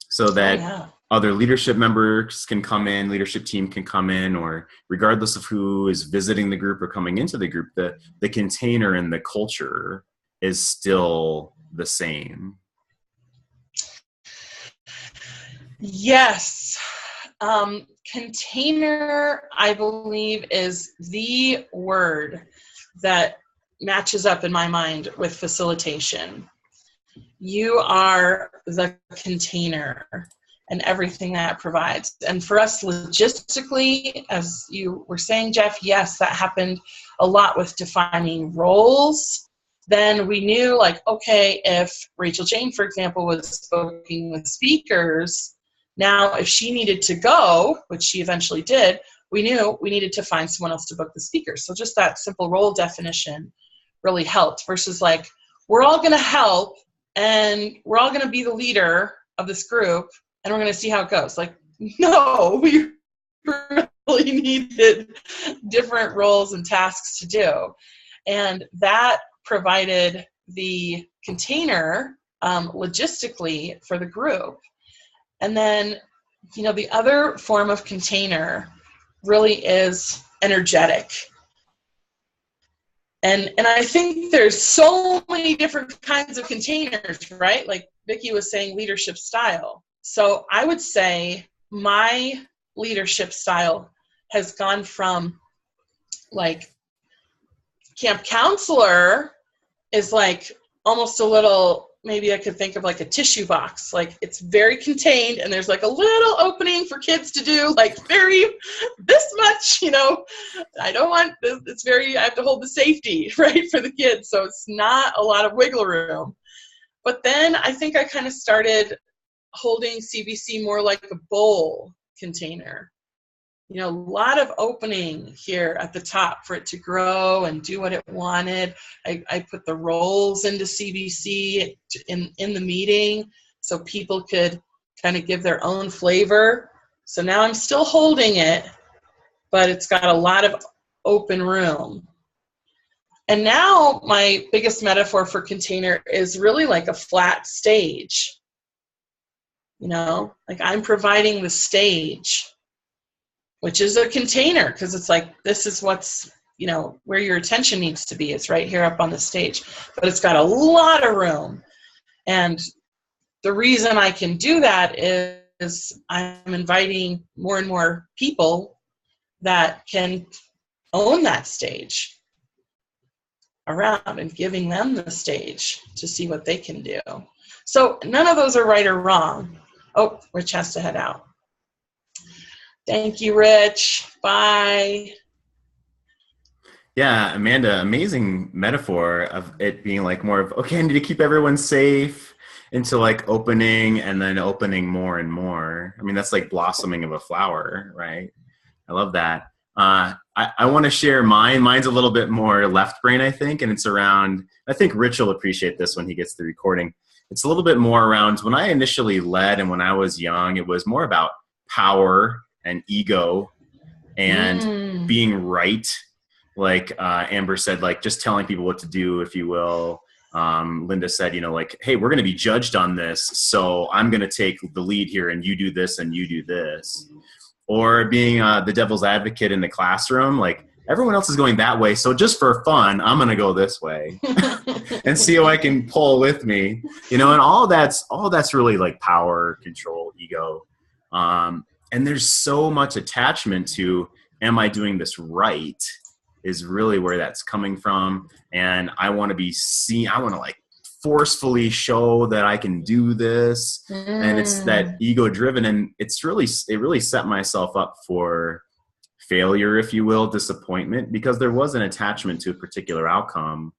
so that other leadership members can come in, leadership team can come in, or regardless of who is visiting the group or coming into the group, the container and the culture is still the same. Yes. Container, I believe, is the word that matches up in my mind with facilitation. You are the container and everything that provides. And for us logistically, as you were saying, Jeff, yes, that happened a lot with defining roles. Then we knew, like, okay, if Rachel Jane, for example, was booking with speakers, now if she needed to go, which she eventually did, we knew we needed to find someone else to book the speakers. So just that simple role definition really helped, versus like, we're all going to help and we're all going to be the leader of this group and we're going to see how it goes. Like, no, we really needed different roles and tasks to do. And that provided the container logistically for the group. And then, you know, the other form of container really is energetic. And I think there's so many different kinds of containers, right? Like Vicki was saying, leadership style. So I would say my leadership style has gone from, like, camp counselor is like almost a little, maybe I could think of like a tissue box. Like, it's very contained and there's like a little opening for kids to do like this much, you know. I don't want this, it's very, I have to hold the safety, right, for the kids. So it's not a lot of wiggle room. But then I think I kind of started holding CBC more like a bowl container. You know, a lot of opening here at the top for it to grow and do what it wanted. I put the roles into CBC in the meeting so people could kind of give their own flavor. So now I'm still holding it, but it's got a lot of open room. And now my biggest metaphor for container is really like a flat stage. You know, like I'm providing the stage, which is a container, because it's like, this is what's, you know, where your attention needs to be. It's right here up on the stage, but it's got a lot of room. And the reason I can do that is I'm inviting more and more people that can own that stage around and giving them the stage to see what they can do. So none of those are right or wrong. Oh, Rich has to head out. Thank you, Rich. Bye. Yeah, Amanda, amazing metaphor of it being like more of, okay, I need to keep everyone safe, into like opening and then opening more and more. I mean, that's like blossoming of a flower, right? I love that. I want to share mine. Mine's a little bit more left brain, I think, and it's around, I think Rich will appreciate this when he gets the recording. It's a little bit more around when I initially led and when I was young, it was more about power and ego and being right. Like Amber said, like just telling people what to do, if you will. Linda said, you know, like, hey, we're going to be judged on this, so I'm going to take the lead here and you do this and you do this. Or being the devil's advocate in the classroom, like everyone else is going that way, so just for fun, I'm going to go this way and see who I can pull with me, you know. And all that's really like power, control, ego. And there's so much attachment to, am I doing this right, is really where that's coming from. And I want to be seen. I want to like forcefully show that I can do this. And it's that ego driven. And it really set myself up for failure, if you will, disappointment, because there was an attachment to a particular outcome.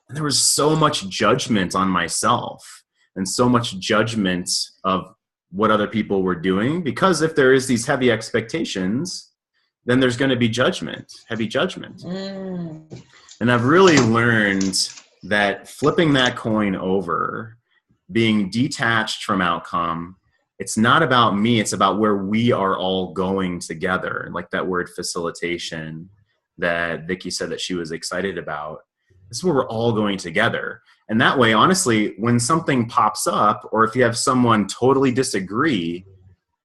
And there was so much judgment on myself and so much judgment of what other people were doing, because if there is these heavy expectations, then there's going to be judgment, heavy judgment. Mm. And I've really learned that flipping that coin over, being detached from outcome, it's not about me, it's about where we are all going together. Like that word facilitation that Vicki said that she was excited about. This is where we're all going together. And that way, honestly, when something pops up, or if you have someone totally disagree,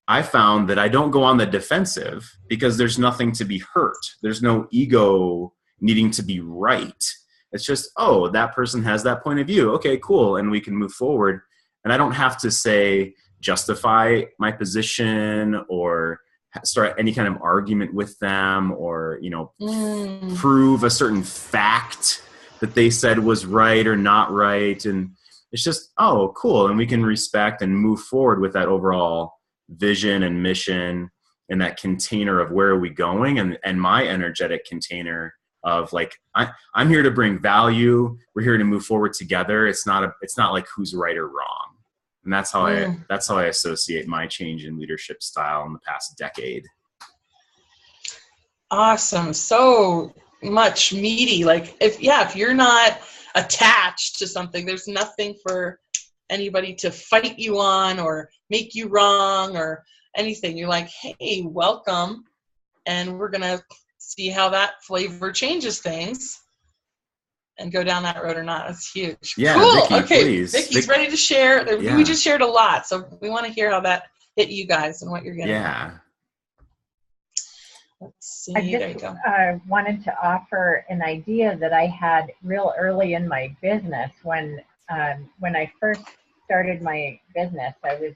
I found that I don't go on the defensive because there's nothing to be hurt. There's no ego needing to be right. It's just, oh, that person has that point of view. Okay, cool. And we can move forward. And I don't have to say, justify my position or start any kind of argument with them or, prove a certain fact that they said was right or not right. And it's just, oh, cool. And we can respect and move forward with that overall vision and mission and that container of where are we going, and my energetic container of like, I'm here to bring value. We're here to move forward together. It's not like who's right or wrong. And that's how I associate my change in leadership style in the past decade. Awesome. So much meaty. Like if you're not attached to something, there's nothing for anybody to fight you on or make you wrong or anything. You're like, hey, welcome. And we're going to see how that flavor changes things and go down that road or not. That's huge. Yeah, cool. Vicki, Okay, please. Vicki's ready to share. Yeah. We just shared a lot, so we want to hear how that hit you guys and what you're getting. Yeah. Let's see. I There you just go. wanted to offer an idea that I had real early in my business. When I first started my business, I was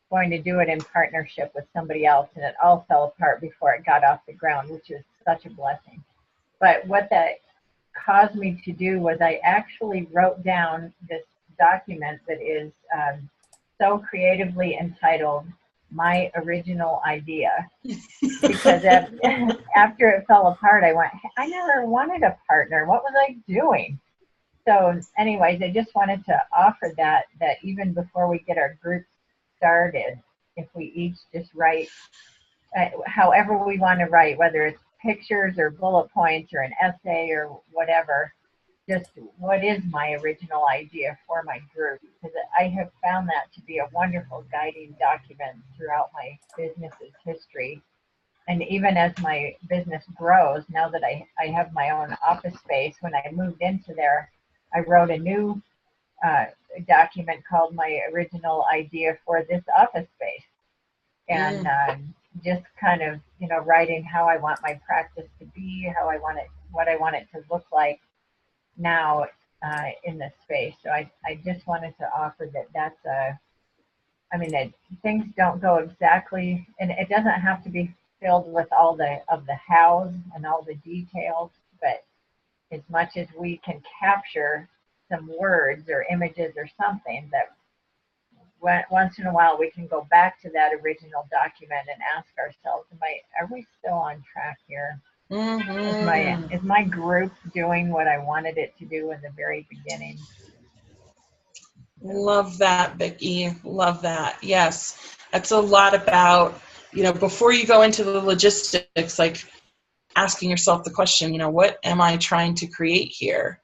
going to do it in partnership with somebody else, and it all fell apart before it got off the ground, which is such a blessing. But what that caused me to do was I actually wrote down this document that is so creatively entitled My Original Idea, because after it fell apart, I went, I never wanted a partner. What was I doing? So anyways, I just wanted to offer that even before we get our group started, if we each just write however we want to write, whether it's pictures or bullet points or an essay or whatever, just what is my original idea for my group, because I have found that to be a wonderful guiding document throughout my business's history. And even as my business grows, now that I have my own office space, when I moved into there, I wrote a new document called My Original Idea for This Office Space. And just kind of, writing how I want my practice to be, what I want it to look like now in this space. So I just wanted to offer that's things don't go exactly, and it doesn't have to be filled with all the hows and all the details, but as much as we can capture some words or images or something, that once in a while we can go back to that original document and ask ourselves, are we still on track here? Mm-hmm. Is my group doing what I wanted it to do in the very beginning? Love that, Vicki. Love that. Yes. That's a lot about, before you go into the logistics, like asking yourself the question, what am I trying to create here?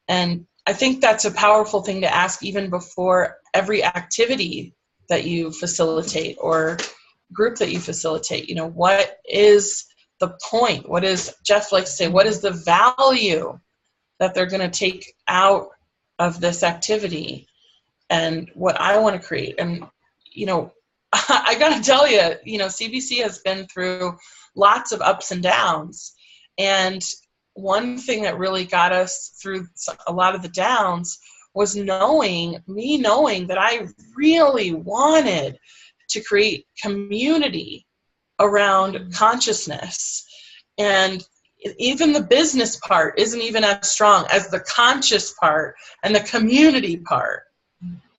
And I think that's a powerful thing to ask even before every activity that you facilitate or group that you facilitate. What is the point? What is, Jeff likes to say, what is the value that they're going to take out of this activity and what I want to create? And, I got to tell you, CBC has been through lots of ups and downs. And one thing that really got us through a lot of the downs was knowing that I really wanted to create community around consciousness. And even the business part isn't even as strong as the conscious part and the community part.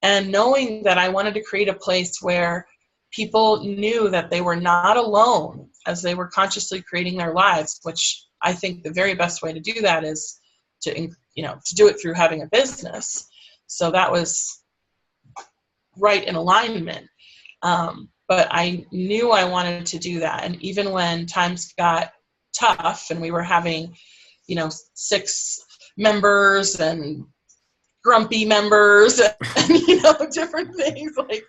And knowing that I wanted to create a place where people knew that they were not alone as they were consciously creating their lives, which I think the very best way to do that is to do it through having a business. So that was right in alignment. But but I knew I wanted to do that. And even when times got tough and we were having, 6 members and grumpy members and different things like,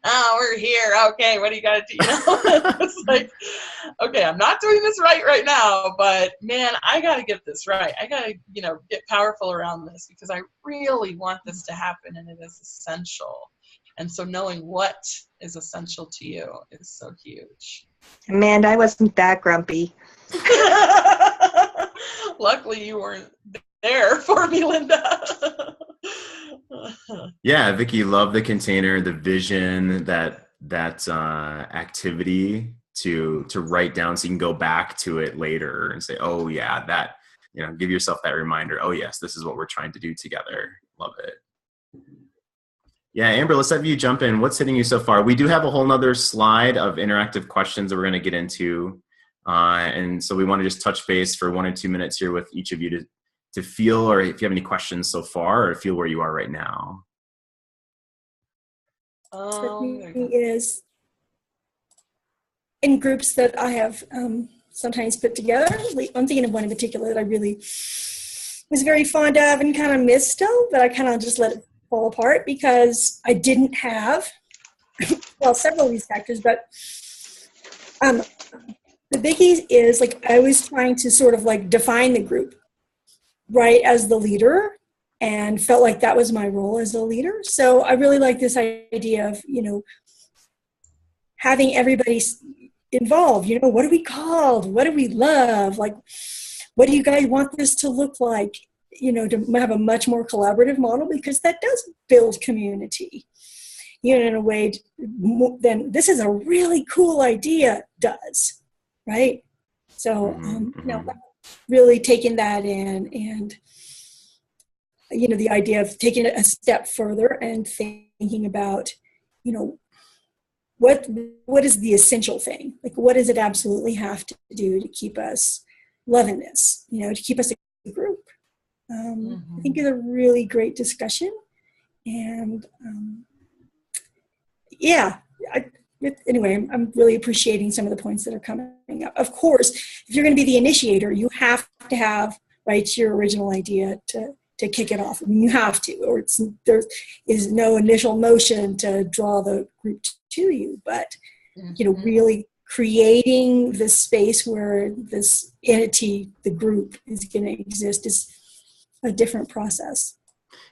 oh, we're here, okay, what do you got to do? It's like, okay, I'm not doing this right now, but man, I got to get this right. I got to get powerful around this because I really want this to happen, and it is essential. And so knowing what is essential to you is so huge. Amanda, I wasn't that grumpy. Luckily you weren't there for me, Linda. Yeah, Vicky, love the container, the vision, that activity to write down so you can go back to it later and say, oh yeah, that, give yourself that reminder. Oh yes, this is what we're trying to do together. Love it. Yeah, Amber, let's have you jump in. What's hitting you so far? We do have a whole nother slide of interactive questions that we're going to get into. And so we want to just touch base for 1 or 2 minutes here with each of you to feel, or if you have any questions so far, or feel where you are right now. Is in groups that I have sometimes put together. I'm thinking of one in particular that I really was very fond of and kind of missed still, but I kind of just let it fall apart because I didn't have, several of these factors, but the biggie is I was trying to sort of define the group, right, as the leader, and felt like that was my role as a leader. So I really like this idea of, having everybody involved. What are we called? What do we love? What do you guys want this to look like? To have a much more collaborative model, because that does build community, in a way then this is a really cool idea does, right? So, really taking that in, and, the idea of taking it a step further and thinking about, what is the essential thing? What does it absolutely have to do to keep us loving this, to keep us a group? I think it's a really great discussion, and anyway, I'm really appreciating some of the points that are coming up. Of course, if you're going to be the initiator, you have to have your original idea to kick it off. I mean, you have to, or there is no initial motion to draw the group to you. But really creating the space where this entity, the group, is going to exist is a different process.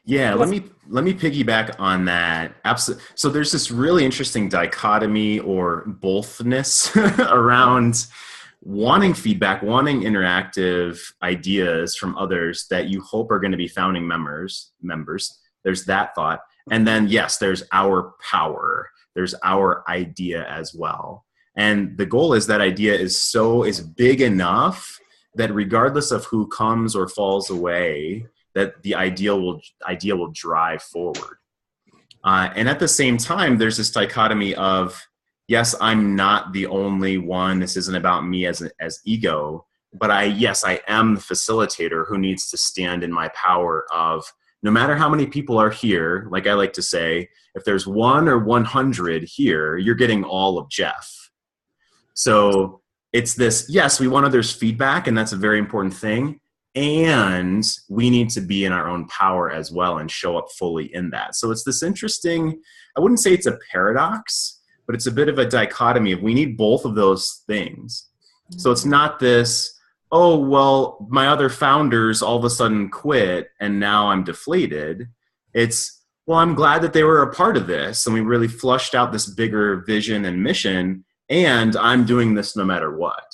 Yeah, let me piggyback on that. Absolutely. So there's this really interesting dichotomy or bothness around wanting feedback, wanting interactive ideas from others that you hope are going to be founding members. There's that thought. And then, yes, there's our power. There's our idea as well. And the goal is that idea is big enough that regardless of who comes or falls away, that the idea will drive forward. And at the same time, there's this dichotomy of, yes, I'm not the only one. This isn't about me as ego, but I am the facilitator who needs to stand in my power of, no matter how many people are here, like I like to say, if there's 1 or 100 here, you're getting all of Jeff. So it's this, yes, we want others' feedback, and that's a very important thing. And we need to be in our own power as well and show up fully in that. So it's this interesting, I wouldn't say it's a paradox, but it's a bit of a dichotomy of we need both of those things. Mm-hmm. So it's not this, oh, well, my other founders all of a sudden quit and now I'm deflated. It's, well, I'm glad that they were a part of this and we really flushed out this bigger vision and mission, and I'm doing this no matter what.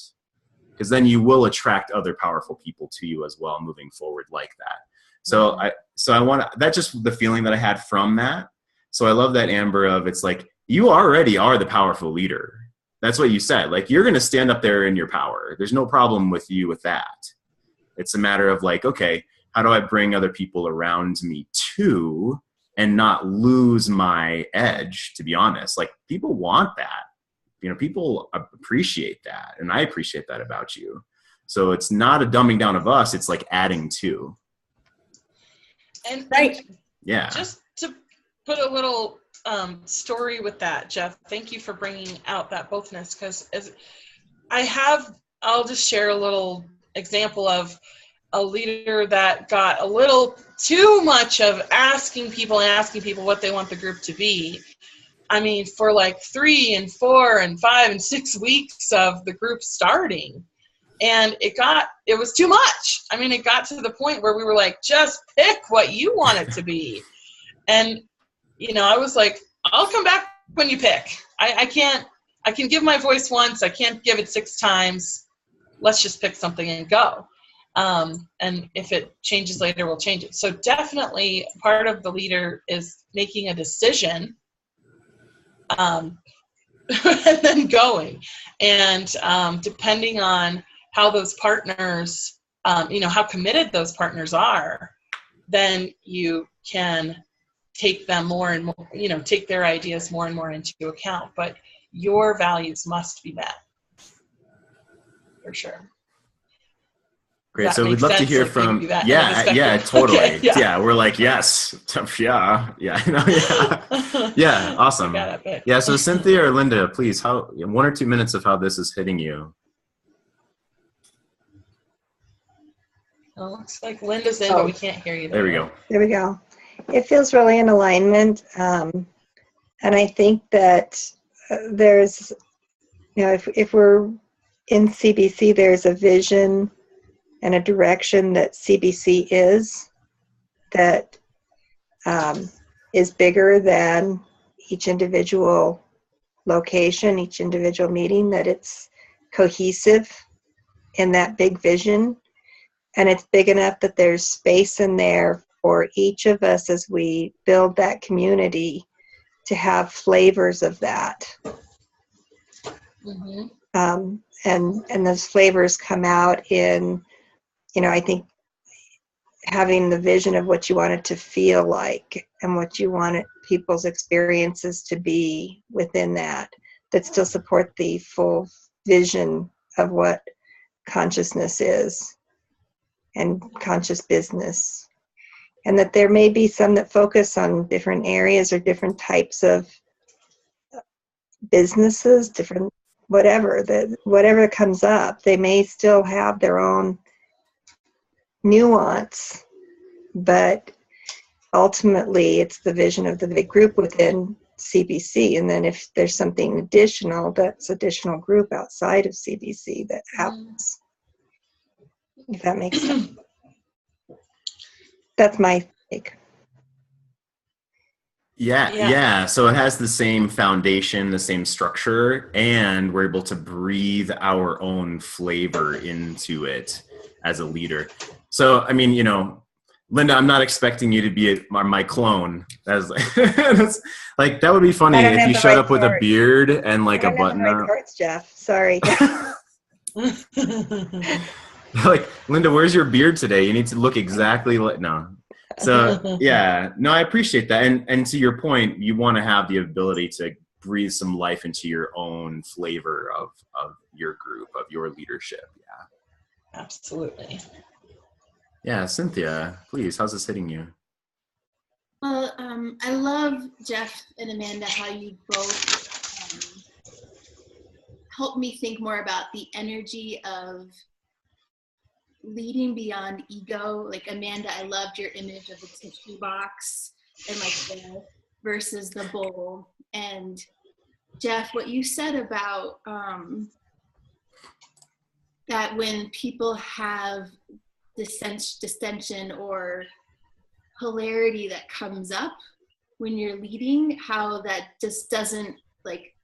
Because then you will attract other powerful people to you as well moving forward like that. So I want to, that's just the feeling that I had from that. So I love that, Amber, of it's like, you already are the powerful leader. That's what you said. Like, you're going to stand up there in your power. There's no problem with you with that. It's a matter of like, okay, how do I bring other people around me too and not lose my edge, to be honest? Like, people want that. People appreciate that, and I appreciate that about you. So it's not a dumbing down of us, it's like adding to. And right. Yeah. Just to put a little story with that, Jeff. Thank you for bringing out that bothness, because I'll just share a little example of a leader that got a little too much of asking people what they want the group to be. I mean, for like 3 and 4 and 5 and 6 weeks of the group starting. And it was too much. I mean, it got to the point where we were like, just pick what you want it to be. And, I was like, I'll come back when you pick. I can give my voice once. I can't give it 6 times. Let's just pick something and go. And if it changes later, we'll change it. So definitely part of the leader is making a decision and then going. And depending on how those partners, how committed those partners are, then you can take them more and more, take their ideas more and more into account. But your values must be met, for sure. Great. So we'd love to hear from, totally. Okay, yeah. We're like, yes. Yeah. Awesome. Yeah. So Cynthia or Linda, please, 1 or 2 minutes of how this is hitting you. Well, looks like Linda's in, but we can't hear you. There we go. There we go. It feels really in alignment. And I think that there's, if we're in CBC, there's a vision and a direction that CBC is that is bigger than each individual location, each individual meeting, that it's cohesive in that big vision. And it's big enough that there's space in there for each of us as we build that community to have flavors of that. Mm-hmm. And those flavors come out in, I think having the vision of what you want it to feel like and what you want people's experiences to be within that still support the full vision of what consciousness is and conscious business. And that there may be some that focus on different areas or different types of businesses, different whatever comes up, they may still have their own nuance, but ultimately it's the vision of the big group within CBC. And then if there's something additional, that's additional group outside of CBC that happens. If that makes sense. That's my take. Yeah. So it has the same foundation, the same structure, and we're able to breathe our own flavor into it as a leader. So, I mean, Linda, I'm not expecting you to be my clone. That's like that would be funny if you showed up with a beard and like a button up. Parts, Jeff. Sorry. Like, Linda, where's your beard today? You need to look exactly like no. So yeah, no, I appreciate that. And to your point, you want to have the ability to breathe some life into your own flavor of your group, of your leadership. Yeah. Absolutely. Yeah, Cynthia, please, how's this hitting you? Well, I love Jeff and Amanda, how you both helped me think more about the energy of leading beyond ego. Like Amanda, I loved your image of the tissue box and like the versus the bowl. And Jeff, what you said about that when people have distension or polarity that comes up when you're leading, how that just doesn't like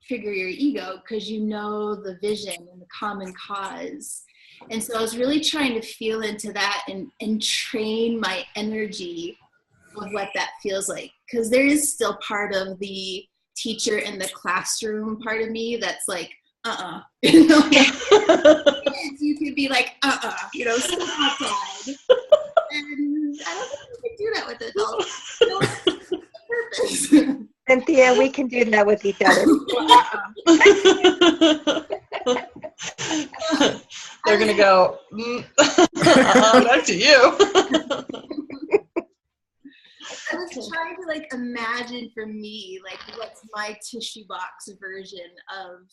trigger your ego because you know the vision and the common cause. And so I was really trying to feel into that and train my energy of what that feels like, because there is still part of the teacher in the classroom part of me that's like, you know, you could be like, step outside. And I don't think we can do that with adults. Purpose. Cynthia, we can do that with each other. They're going to go, back to you. was trying to like imagine for me, like what's my tissue box version of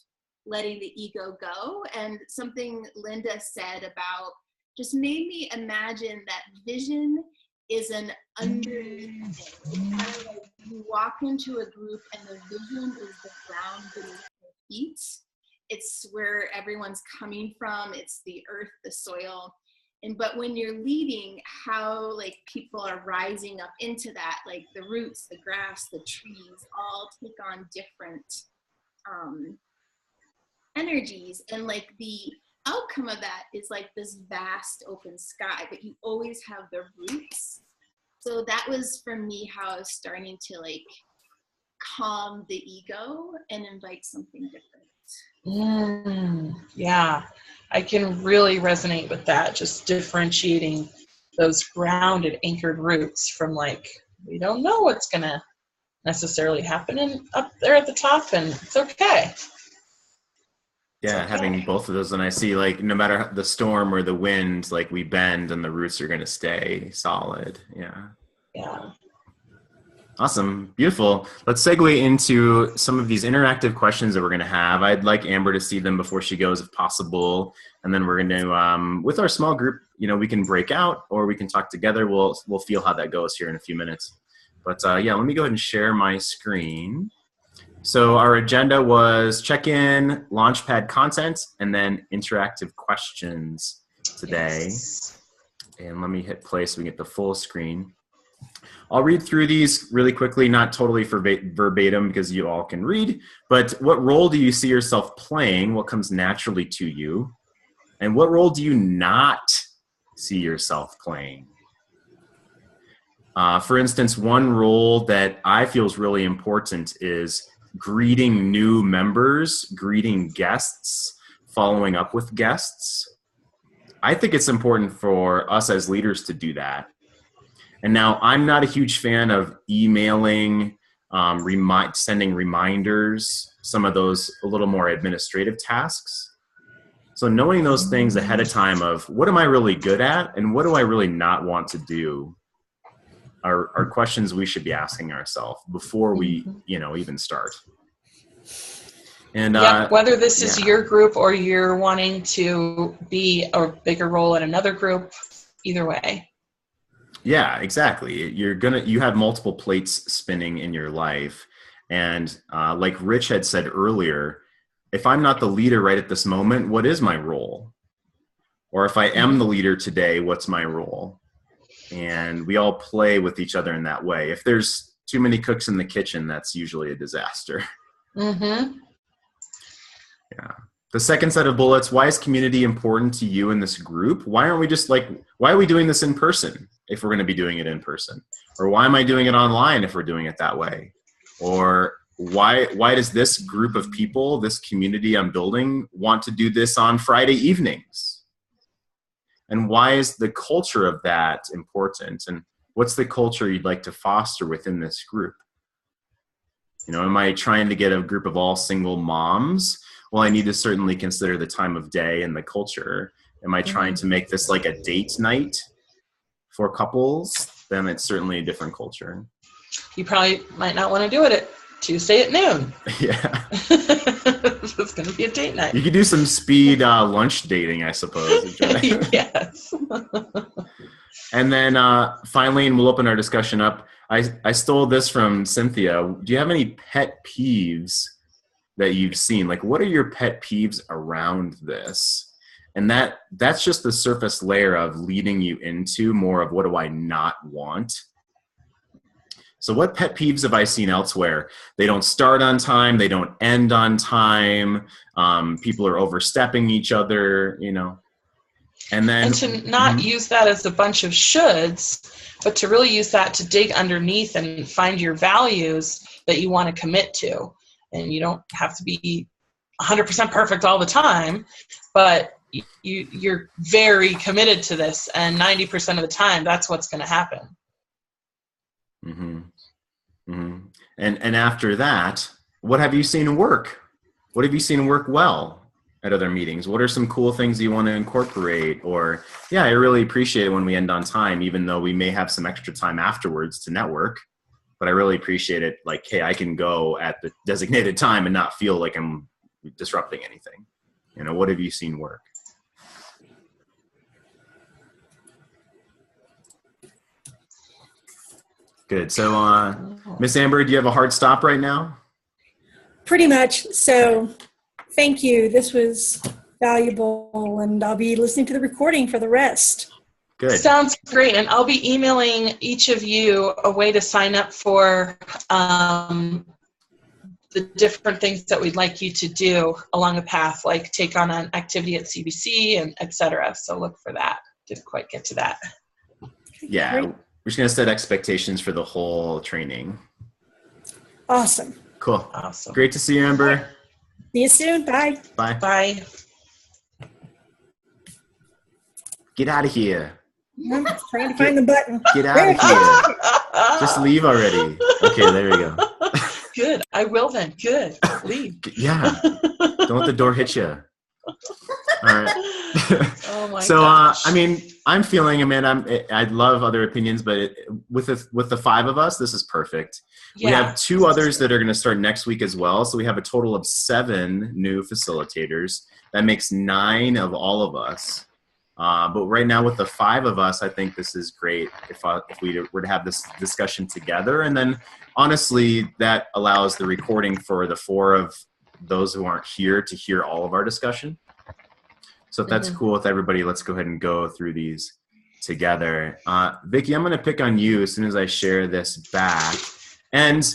letting the ego go. And something Linda said about just made me imagine that vision is an underneath thing. It's kind of like you walk into a group and the vision is the ground beneath your feet. It's where everyone's coming from. It's the earth, the soil. But when you're leading, how like people are rising up into that, like the roots, the grass, the trees, all take on different energies. And like the outcome of that is like this vast open sky, but you always have the roots. So that was for me how I was starting to like calm the ego and invite something different. Yeah, I can really resonate with that, just differentiating those grounded, anchored roots from like, we don't know what's going to necessarily happen up there at the top, and it's okay. Yeah, okay. Having both of those, and I see like no matter the storm or the wind, like we bend and the roots are going to stay solid. Yeah. Awesome. Beautiful. Let's segue into some of these interactive questions that we're going to have. I'd like Amber to see them before she goes if possible. And then we're going to, with our small group, we can break out or we can talk together. We'll feel how that goes here in a few minutes. But yeah, let me go ahead and share my screen. So our agenda was check-in, Launchpad content, and then interactive questions today. Yes. And let me hit play so we get the full screen. I'll read through these really quickly, not totally verbatim because you all can read, but what role do you see yourself playing? What comes naturally to you? And what role do you not see yourself playing? For instance, one role that I feel is really important is greeting new members, greeting guests, following up with guests. I think it's important for us as leaders to do that. And now I'm not a huge fan of emailing, sending reminders, some of those a little more administrative tasks. So knowing those things ahead of time of what am I really good at and what do I really not want to do are questions we should be asking ourselves before we, even start. And whether this is your group or you're wanting to be a bigger role in another group, either way. Yeah, exactly. You have multiple plates spinning in your life. And like Rich had said earlier, if I'm not the leader right at this moment, what is my role? Or if I am the leader today, what's my role? And we all play with each other in that way. If there's too many cooks in the kitchen, that's usually a disaster. Mm-hmm. Yeah. The second set of bullets, why is community important to you in this group? Why are we doing this in person if we're going to be doing it in person? Or why am I doing it online if we're doing it that way? Or why does this group of people, this community I'm building, want to do this on Friday evenings? And why is the culture of that important? And what's the culture you'd like to foster within this group? Am I trying to get a group of all single moms? Well, I need to certainly consider the time of day and the culture. Am I trying to make this like a date night for couples? Then it's certainly a different culture. You probably might not want to do it at Tuesday at noon. Yeah. It's going to be a date night. You could do some speed lunch dating, I suppose. Yes. And then finally, and we'll open our discussion up, I stole this from Cynthia. Do you have any pet peeves that you've seen? Like, what are your pet peeves around this? And that's just the surface layer of leading you into more of what do I not want? So what pet peeves have I seen elsewhere? They don't start on time. They don't end on time. People are overstepping each other, And to not use that as a bunch of shoulds, but to really use that to dig underneath and find your values that you want to commit to. And you don't have to be 100% perfect all the time, but you're very committed to this, and 90% of the time, that's what's going to happen. Mm-hmm. Mm-hmm. And after that, what have you seen work? What have you seen work well at other meetings? What are some cool things you want to incorporate? Or, yeah, I really appreciate it when we end on time, even though we may have some extra time afterwards to network. but I really appreciate it. Like, hey, I can go at the designated time and not feel like I'm disrupting anything. You know, what have you seen work? Good. So, Miss Amber, do you have a hard stop right now? Pretty much. So thank you. This was valuable, and I'll be listening to the recording for the rest. Good. Sounds great. And I'll be emailing each of you a way to sign up for the different things that we'd like you to do along the path, like take on an activity at CBC and et cetera. So look for that. Didn't quite get to that. Yeah. Great. We're just going to set expectations for the whole training. Awesome. Cool. Awesome. Great to see you, Amber. See you soon. Bye. Bye. Bye. Get out of here. I'm trying to find the button. Get out of here. Just leave already. Okay, there we go. Good. I will then. Good. Leave. Yeah. Don't let the door hit you. All right. Oh my So, gosh. I mean, I'm feeling, Amanda, I'd love other opinions, but with the 5 of us, this is perfect. Yeah. We have 2 others that are going to start next week as well. So we have a total of 7 new facilitators. That makes 9 of all of us. But right now with the 5 of us, I think this is great if we were to have this discussion together. And then honestly, that allows the recording for the 4 of those who aren't here to hear all of our discussion. So if that's cool with everybody, let's go ahead and go through these together. Vicki, I'm going to pick on you as soon as I share this back. And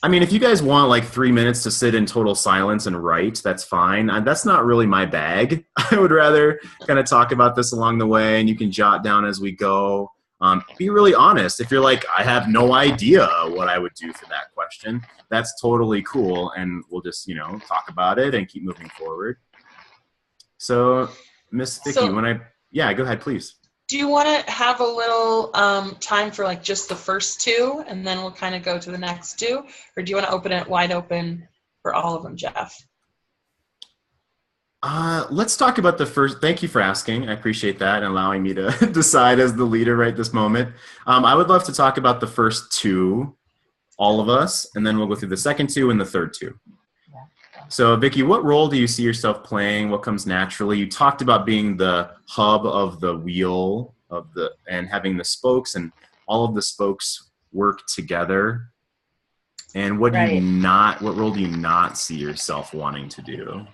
I mean, if you guys want like 3 minutes to sit in total silence and write, that's fine. That's not really my bag. I would rather kind of talk about this along the way, and you can jot down as we go. Be really honest. If you're like, I have no idea what I would do for that question, that's totally cool. And we'll just, talk about it and keep moving forward. So, Miss Vicki, yeah, go ahead, please. Do you want to have a little time for like just the first 2, and then we'll kind of go to the next 2? Or do you want to open it wide open for all of them, Jeff? Let's talk about the first. Thank you for asking. I appreciate that and allowing me to decide as the leader right this moment. I would love to talk about the first 2, all of us, and then we'll go through the second 2 and the third 2. So, Vicki, what role do you see yourself playing? What comes naturally? You talked about being the hub of the wheel and having the spokes, and all of the spokes work together. And what role do you not see yourself wanting to do?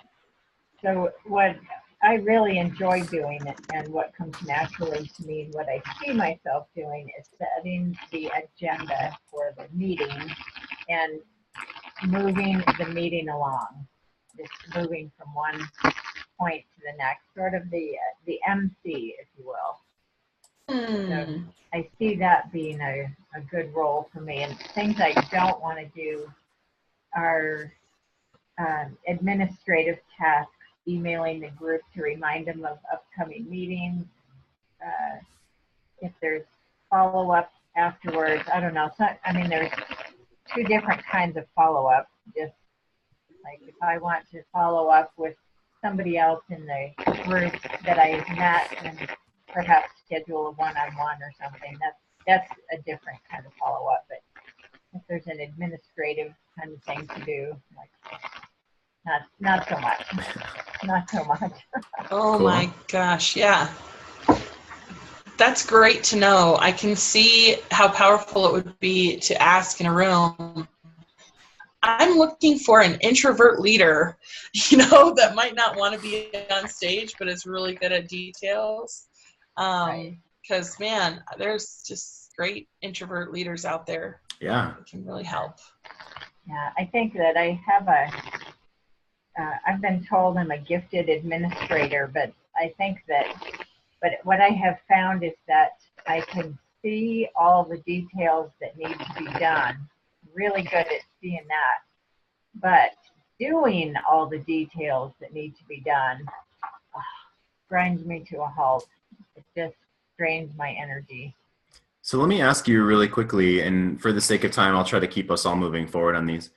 So what I really enjoy doing and what comes naturally to me and what I see myself doing is setting the agenda for the meeting and moving the meeting along, just moving from one point to the next, sort of the MC, if you will. So I see that being a good role for me. And things I don't want to do are administrative tasks, emailing the group to remind them of upcoming meetings. If there's follow-up afterwards, I don't know. There's 2 different kinds of follow-up. Just like if I want to follow up with somebody else in the group that I met and perhaps schedule a one-on-one or something, that's a different kind of follow-up. But if there's an administrative kind of thing to do, like not so much. Not so much. Oh my gosh, yeah. That's great to know. I can see how powerful it would be to ask in a room. I'm looking for an introvert leader, that might not want to be on stage, but is really good at details. Because, man, there's just great introvert leaders out there. Yeah. That can really help. Yeah, I think that I have I've been told I'm a gifted administrator, but what I have found is that I can see all the details that need to be done. Really good at seeing that. But doing all the details that need to be done grinds me to a halt. It just drains my energy. So let me ask you really quickly, and for the sake of time, I'll try to keep us all moving forward on these.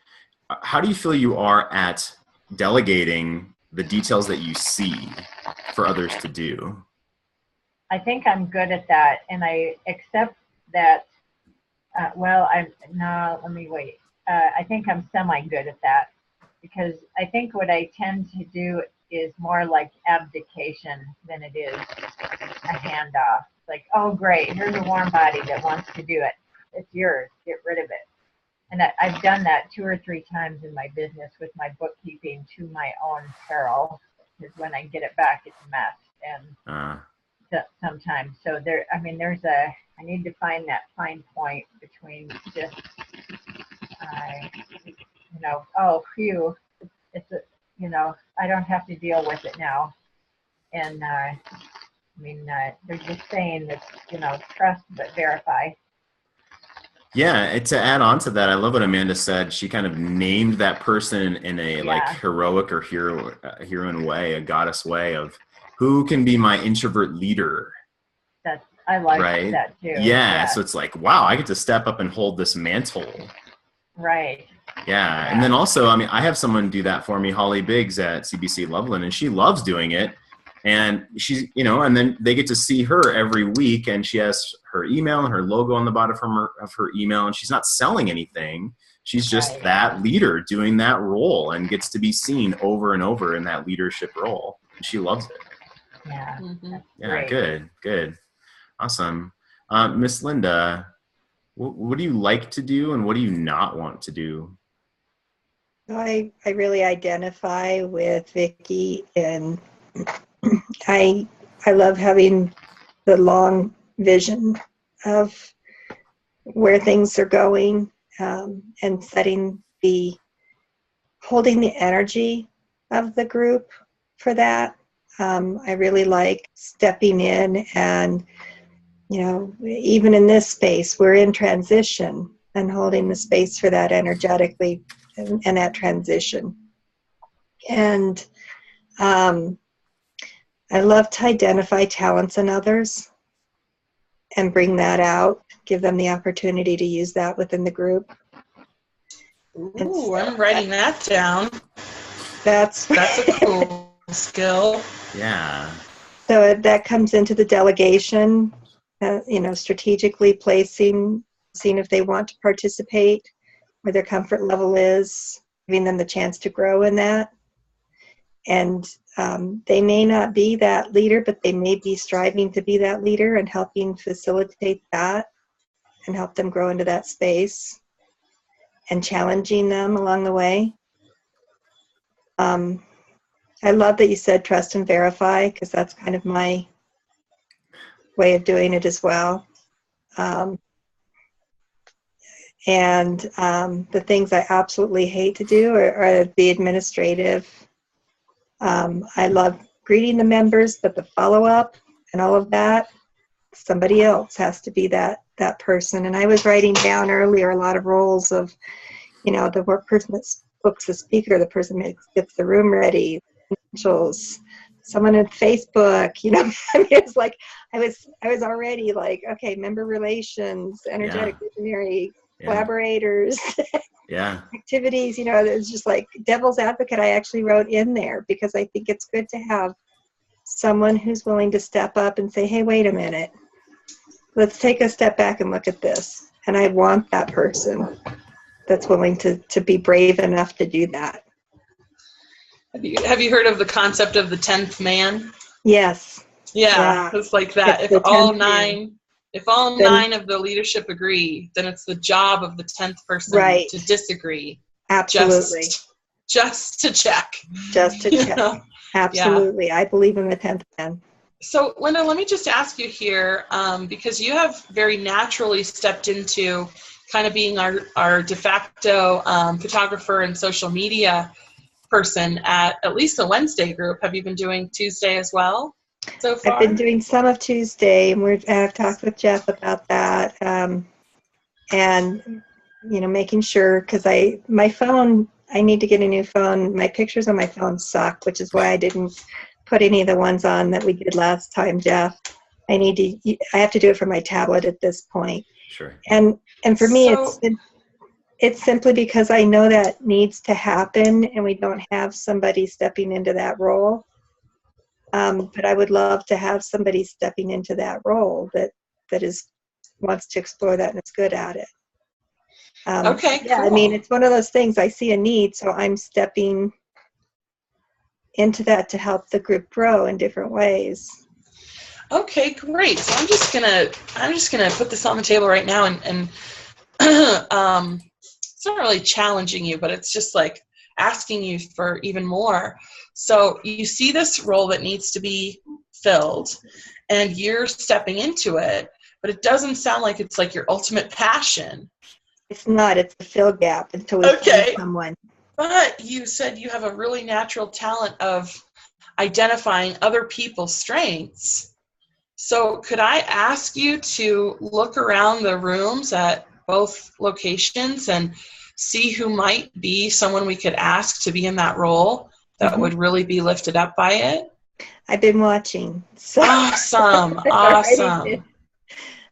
How do you feel you are at delegating the details that you see for others to do? I think I'm good at that, and I accept that well, let me wait. I think I'm semi-good at that because I think what I tend to do is more like abdication than it is a handoff. Like, oh, great, here's a warm body that wants to do it. It's yours. Get rid of it. And I've done that 2 or 3 times in my business with my bookkeeping to my own peril. Because when I get it back, it's a mess. And sometimes, so I need to find that fine point between just, oh, phew, I don't have to deal with it now. And they're just saying that, trust but verify. Yeah, to add on to that, I love what Amanda said. She kind of named that person in a like heroic or heroine way, a goddess way of who can be my introvert leader. I like right? that too. Yeah, so it's like, wow, I get to step up and hold this mantle. Right. Yeah, and then also, I have someone do that for me, Holly Biggs at CBC Loveland, and she loves doing it. And she's, and then they get to see her every week, and she has her email and her logo on the bottom of her email, and she's not selling anything. She's just that leader doing that role and gets to be seen over and over in that leadership role. And she loves it. Yeah. Mm-hmm. Yeah, good. Awesome. Miss Linda, what do you like to do and what do you not want to do? I really identify with Vicki, and I love having the long vision of where things are going, and holding the energy of the group for that. I really like stepping in and, even in this space, we're in transition, and holding the space for that energetically and that transition. And I love to identify talents in others and bring that out, give them the opportunity to use that within the group. Ooh, I'm writing that down. That's a cool skill. Yeah. So that comes into the delegation, strategically placing, seeing if they want to participate, where their comfort level is, giving them the chance to grow in that. And they may not be that leader, but they may be striving to be that leader, and helping facilitate that and help them grow into that space and challenging them along the way. I love that you said trust and verify, because that's kind of my way of doing it as well. And the things I absolutely hate to do are the administrative. I love greeting the members, but the follow-up and all of that, somebody else has to be that person. And I was writing down earlier a lot of roles of, the person that books the speaker, the person that gets the room ready, someone at Facebook, it's like I was already like, okay, member relations, energetic visionary, collaborators, activities, it's just like devil's advocate. I actually wrote in there because I think it's good to have someone who's willing to step up and say, hey, wait a minute, let's take a step back and look at this. And I want that person that's willing to be brave enough to do that. Have you heard of the concept of the 10th man? Yes. Yeah. It's like that. It's if all nine of the leadership agree, then it's the job of the 10th person to disagree. Absolutely. Just to check. Just to check. Absolutely. Yeah. I believe in the 10th man. So, Linda, let me just ask you here, because you have very naturally stepped into kind of being our de facto photographer and social media person at least the Wednesday group. Have you been doing Tuesday as well so far? I've been doing some of Tuesday, and I've talked with Jeff about that, and making sure, because my phone, I need to get a new phone. My pictures on my phone suck, which is why I didn't put any of the ones on that we did last time, Jeff. I have to do it for my tablet at this point. Sure. And for me, it's simply because I know that needs to happen, and we don't have somebody stepping into that role. But I would love to have somebody stepping into that role that wants to explore that and is good at it. Okay, yeah, cool. I mean, it's one of those things. I see a need, so I'm stepping into that to help the group grow in different ways. Okay, great. So I'm just gonna put this on the table right now, and it's not really challenging you, but it's just like asking you for even more. So you see this role that needs to be filled, and you're stepping into it, but it doesn't sound like it's like your ultimate passion. It's not. It's a fill gap until we Okay. find someone. But you said you have a really natural talent of identifying other people's strengths. So could I ask you to look around the rooms at both locations and see who might be someone we could ask to be in that role that would really be lifted up by it? I've been watching. So Awesome.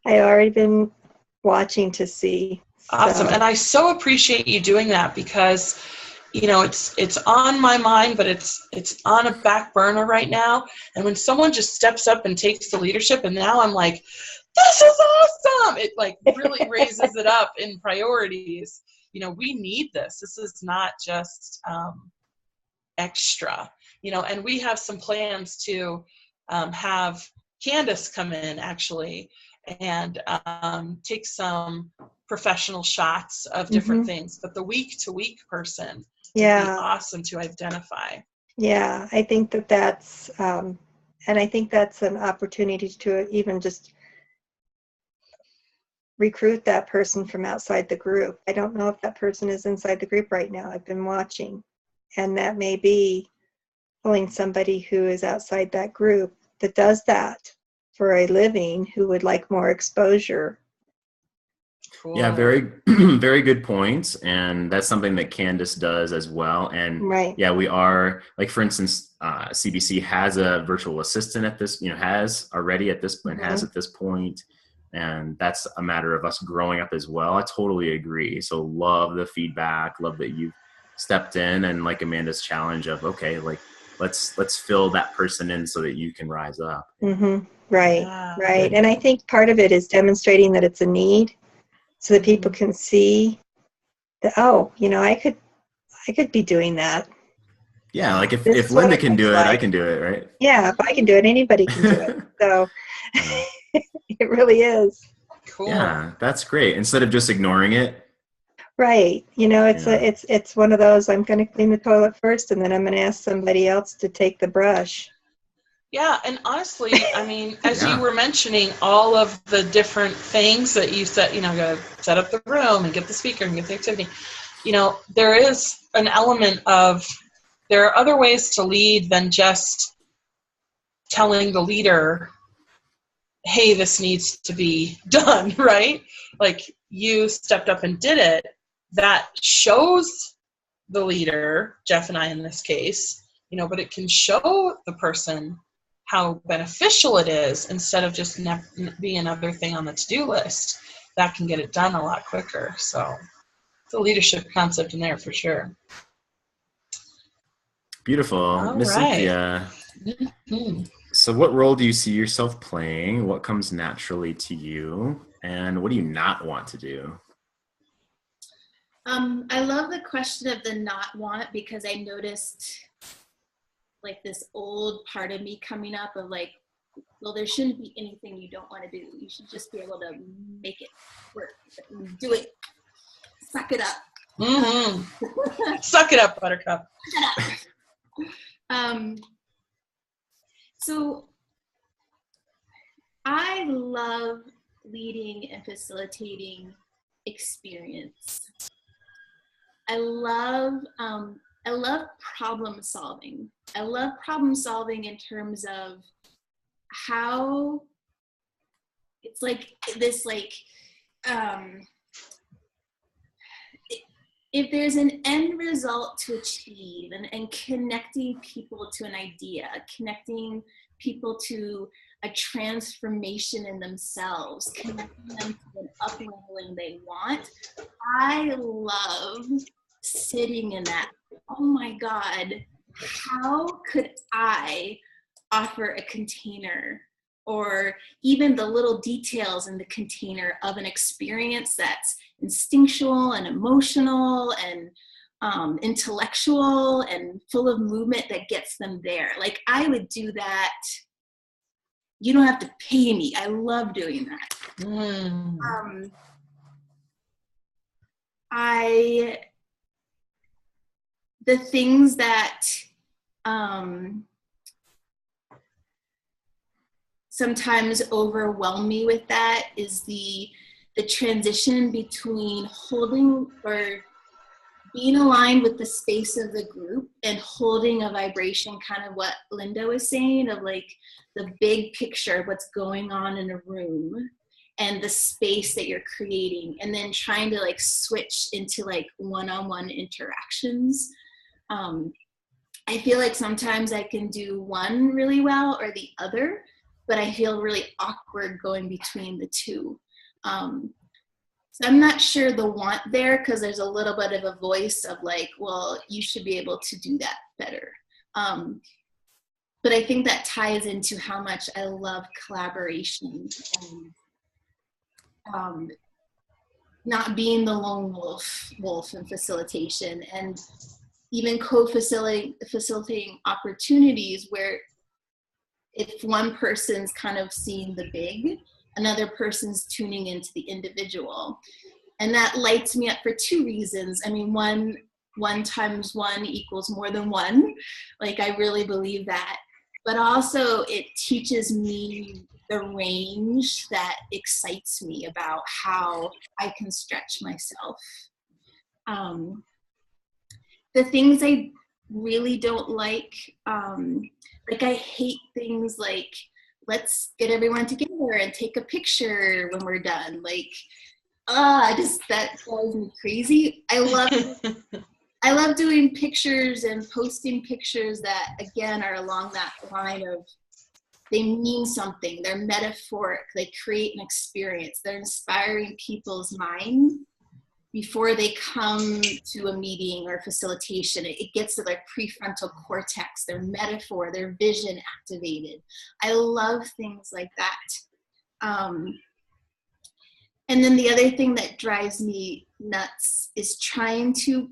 I already been watching to see. Awesome. So. And I so appreciate you doing that because, you know, it's on my mind, but it's on a back burner right now. And when someone just steps up and takes the leadership, and now I'm like, this is awesome. It like really raises it up in priorities. You know, we need this. This is not just extra, you know, and we have some plans to have Candace come in actually and take some professional shots of different things, but the week-to-week person would be awesome to identify. Yeah, I think that's, and I think that's an opportunity to even just recruit that person from outside the group. I don't know if that person is inside the group right now. I've been watching, and that may be pulling somebody who is outside that group that does that for a living, who would like more exposure. Cool. Yeah, very, very good points. And that's something that Candace does as well. And yeah, we are, like, for instance, CBC has a virtual assistant at this, has already at this point, has at this point. And that's a matter of us growing up as well. I totally agree. So love the feedback, love that you've stepped in, and like Amanda's challenge of, okay, like, let's fill that person in so that you can rise up. Right. And I think part of it is demonstrating that it's a need, so that people can see that, I could be doing that. Yeah, like if Linda can do it, I can do it, right? Yeah, if I can do it, anybody can do it. So it really is. Cool. Yeah, that's great. Instead of just ignoring it. Right. It's one of those, I'm going to clean the toilet first, and then I'm going to ask somebody else to take the brush. Yeah, and honestly, I mean, as you were mentioning all of the different things that you said, gotta set up the room and get the speaker and get the activity, there is an element of, there are other ways to lead than just telling the leader, hey, this needs to be done, right? Like, you stepped up and did it. That shows the leader, Jeff and I in this case, but it can show the person how beneficial it is, instead of just being another thing on the to-do list. That can get it done a lot quicker. So it's a leadership concept in there for sure. Beautiful. Miss Cynthia. So what role do you see yourself playing? What comes naturally to you? And what do you not want to do? I love the question of the not want, because I noticed like this old part of me coming up of like, well, there shouldn't be anything you don't want to do. You should just be able to make it work. Do it. Suck it up. Suck it up, Buttercup. So I love leading and facilitating experience. I love problem solving. I love problem solving in terms of how it's like this, like, if there's an end result to achieve, and connecting people to an idea, connecting people to a transformation in themselves, connecting them to an up-leveling they want, I love sitting in that. Oh my God, how could I offer a container, or even the little details in the container of an experience that's instinctual and emotional and intellectual and full of movement that gets them there. Like I would do that. You don't have to pay me. I love doing that. The things that sometimes overwhelm me with that is the transition between holding or being aligned with the space of the group and holding a vibration, kind of what Linda was saying, of like the big picture of what's going on in a room and the space that you're creating, and then trying to like switch into like one-on-one interactions. I feel like sometimes I can do one really well or the other, but I feel really awkward going between the two. So I'm not sure the want there, because there's a little bit of a voice of like, well, you should be able to do that better. But I think that ties into how much I love collaboration and not being the lone wolf in facilitation, and even facilitating opportunities where if one person's kind of seeing the big, another person's tuning into the individual. And that lights me up for two reasons. I mean, one times one equals more than one. Like, I really believe that. But also it teaches me the range that excites me about how I can stretch myself. The things I really don't like I hate things like, let's get everyone together and take a picture when we're done. Like, that drives me crazy. I love doing pictures and posting pictures that, again, are along that line of they mean something. They're metaphoric. They create an experience. They're inspiring people's minds before they come to a meeting or facilitation. It gets to their prefrontal cortex, their metaphor, their vision activated. I love things like that. And then the other thing that drives me nuts is trying to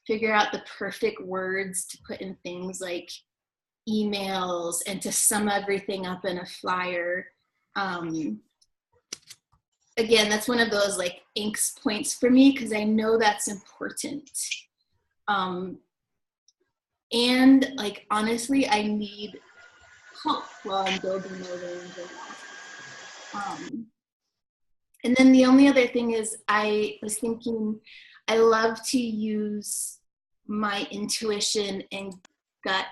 figure out the perfect words to put in things like emails and to sum everything up in a flyer. Again, that's one of those like angst points for me, because I know that's important. And like, honestly, I need help while I'm building those things. And then the only other thing is, I was thinking, I love to use my intuition and gut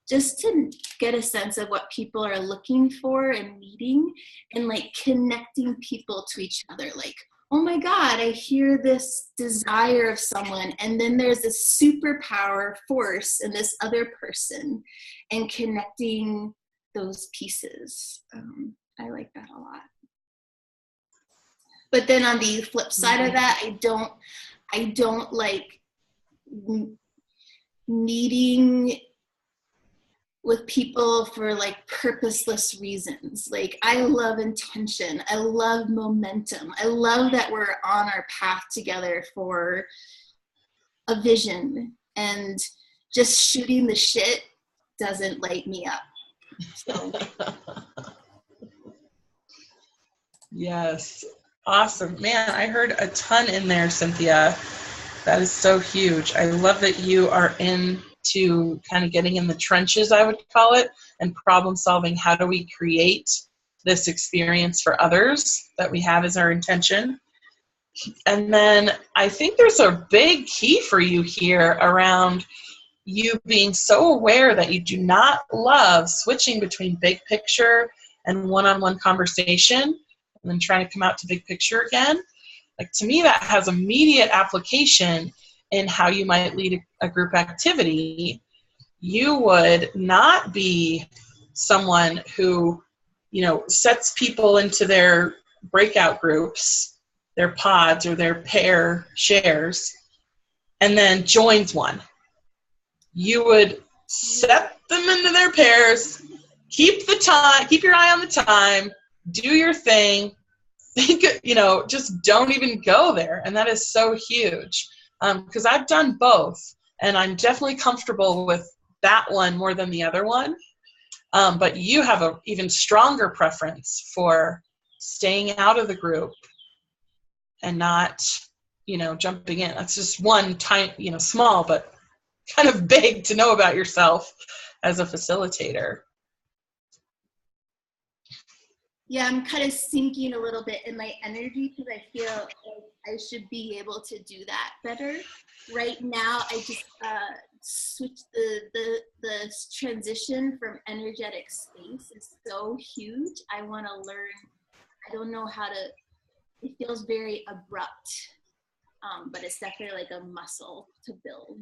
just to get a sense of what people are looking for and needing, and like connecting people to each other. Like, oh my God, I hear this desire of someone, and then there's this superpower force in this other person, and connecting those pieces. I like that a lot. But then on the flip side of that, I don't like meeting with people for like purposeless reasons. Like, I love intention. I love momentum. I love that we're on our path together for a vision, and just shooting the shit doesn't light me up. So. Yes. Awesome. Man, I heard a ton in there, Cynthia. That is so huge. I love that you are into kind of getting in the trenches, I would call it, and problem solving. How do we create this experience for others that we have as our intention? And then I think there's a big key for you here around you being so aware that you do not love switching between big picture and one-on-one conversation, and then trying to come out to big picture again. Like, to me, that has immediate application in how you might lead a group activity. You would not be someone who, sets people into their breakout groups, their pods or their pair shares, and then joins one. You would set them into their pairs, keep your eye on the time, do your thing, think, just don't even go there. And that is so huge. Because I've done both, and I'm definitely comfortable with that one more than the other one. But you have an even stronger preference for staying out of the group and not, jumping in. That's just one tiny, small, but kind of big to know about yourself as a facilitator. Yeah, I'm kind of sinking a little bit in my energy because I feel like I should be able to do that better. Right now, I just switched the transition from energetic space is so huge. I want to learn. I don't know how to. It feels very abrupt, but it's definitely like a muscle to build.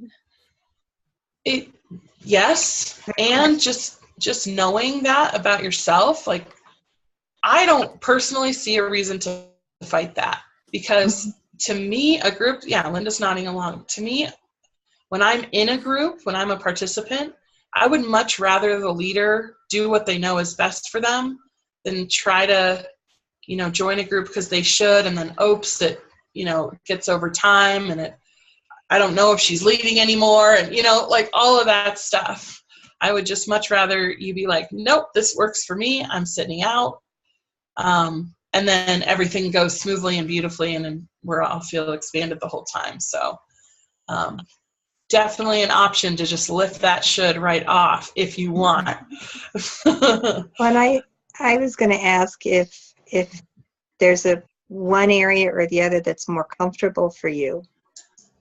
Yes, and just knowing that about yourself, like, I don't personally see a reason to fight that, because to me, a group, Linda's nodding along. To me, when I'm in a group, when I'm a participant, I would much rather the leader do what they know is best for them than try to, join a group because they should, and then it, gets over time, and I don't know if she's leading anymore, and, like all of that stuff. I would just much rather you be like, nope, this works for me. I'm sitting out. And then everything goes smoothly and beautifully, and then we're all feel expanded the whole time. So definitely an option to just lift that should right off if you want. Well, and I was going to ask if there's one area or the other that's more comfortable for you,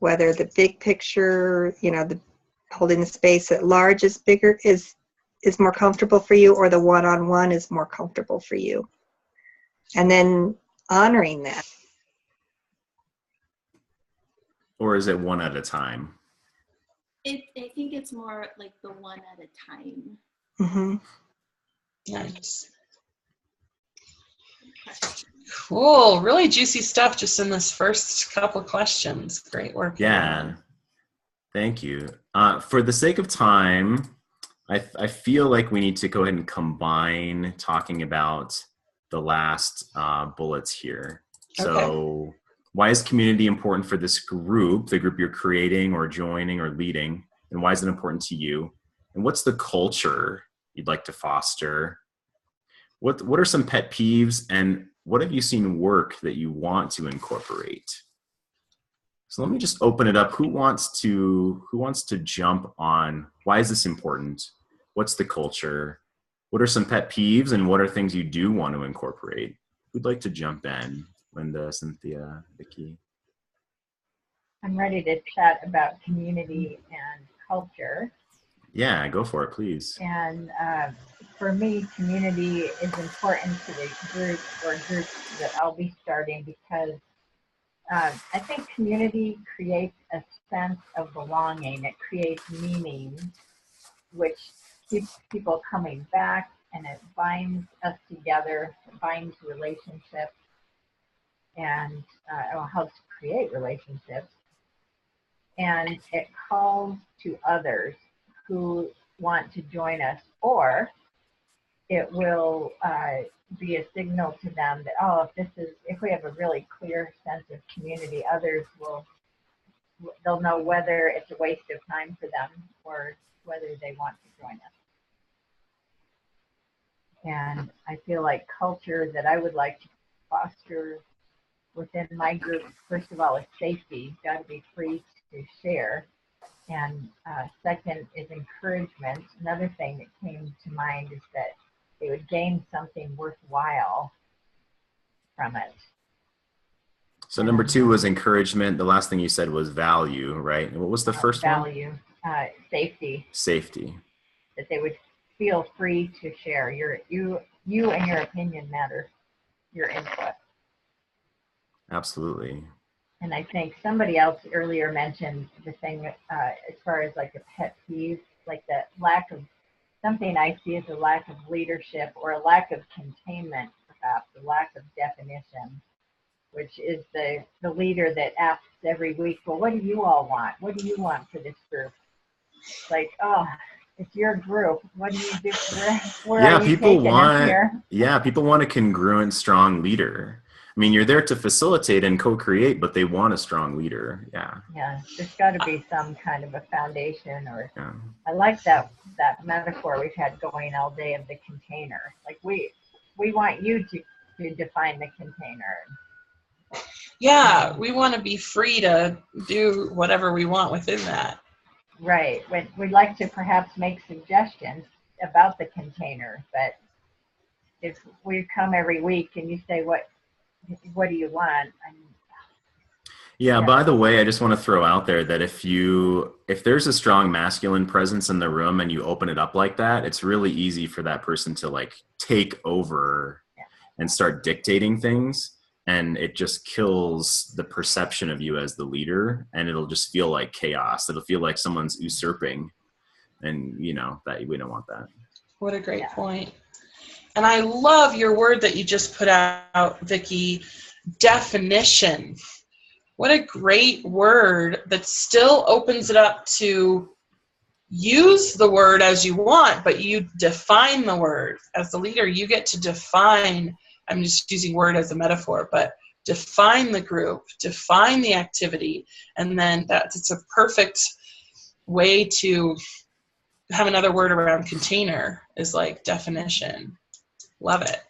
whether the big picture, the holding the space at large is more comfortable for you, or the one-on-one is more comfortable for you. And then honoring that. Or is it one at a time? I think it's more like the one at a time. Mm-hmm. Nice. Cool. Really juicy stuff just in this first couple questions. Great work. Yeah. Thank you. For the sake of time, I feel like we need to go ahead and combine talking about the last bullets here. So why is community important for this group, the group you're creating or joining or leading? And why is it important to you? And what's the culture you'd like to foster? What are some pet peeves, and what have you seen work that you want to incorporate? So let me just open it up. Who wants to jump on? Why is this important? What's the culture? What are some pet peeves, and what are things you do want to incorporate? Who'd like to jump in? Linda, Cynthia, Vicki. I'm ready to chat about community and culture. Yeah, go for it, please. And for me, community is important to the group or groups that I'll be starting, because I think community creates a sense of belonging. It creates meaning, which keeps people coming back, and it binds us together, it binds relationships, and it helps create relationships. And it calls to others who want to join us, or it will be a signal to them that, if we have a really clear sense of community, others they'll know whether it's a waste of time for them or whether they want to join us. And I feel like culture that I would like to foster within my group, first of all, is safety. Got to be free to share. And second is encouragement. Another thing that came to mind is that they would gain something worthwhile from it. So number 2 was encouragement. The last thing you said was value, right? And what was the first one? Value, safety. Safety. That they would feel free to share. You and your opinion matter, your input. Absolutely. And I think somebody else earlier mentioned the thing as far as like a pet peeve, like the lack of, something I see as a lack of leadership or a lack of containment, perhaps a lack of definition, which is the leader that asks every week, well, what do you all want? What do you want for this group? Like, oh, it's your group. What do you do? Where are you people taking us here? Yeah, people want a congruent, strong leader. I mean, you're there to facilitate and co-create, but they want a strong leader. Yeah. Yeah, there's got to be some kind of a foundation, or Yeah. I like that metaphor we've had going all day of the container. Like we want you to define the container. Yeah, we want to be free to do whatever we want within that. Right. We'd like to perhaps make suggestions about the container, but if we come every week and you say, what do you want? Yeah, by the way, I just want to throw out there that if there's a strong masculine presence in the room and you open it up like that, it's really easy for that person to like take over and start dictating things. And it just kills the perception of you as the leader, and it'll just feel like chaos. It'll feel like someone's usurping, and that we don't want that. What a great point. And I love your word that you just put out, Vicki, definition. What a great word that still opens it up to use the word as you want, but you define the word. As the leader, you get to define. I'm just using word as a metaphor, but define the group, define the activity, and then it's a perfect way to have another word around container is like definition. Love it.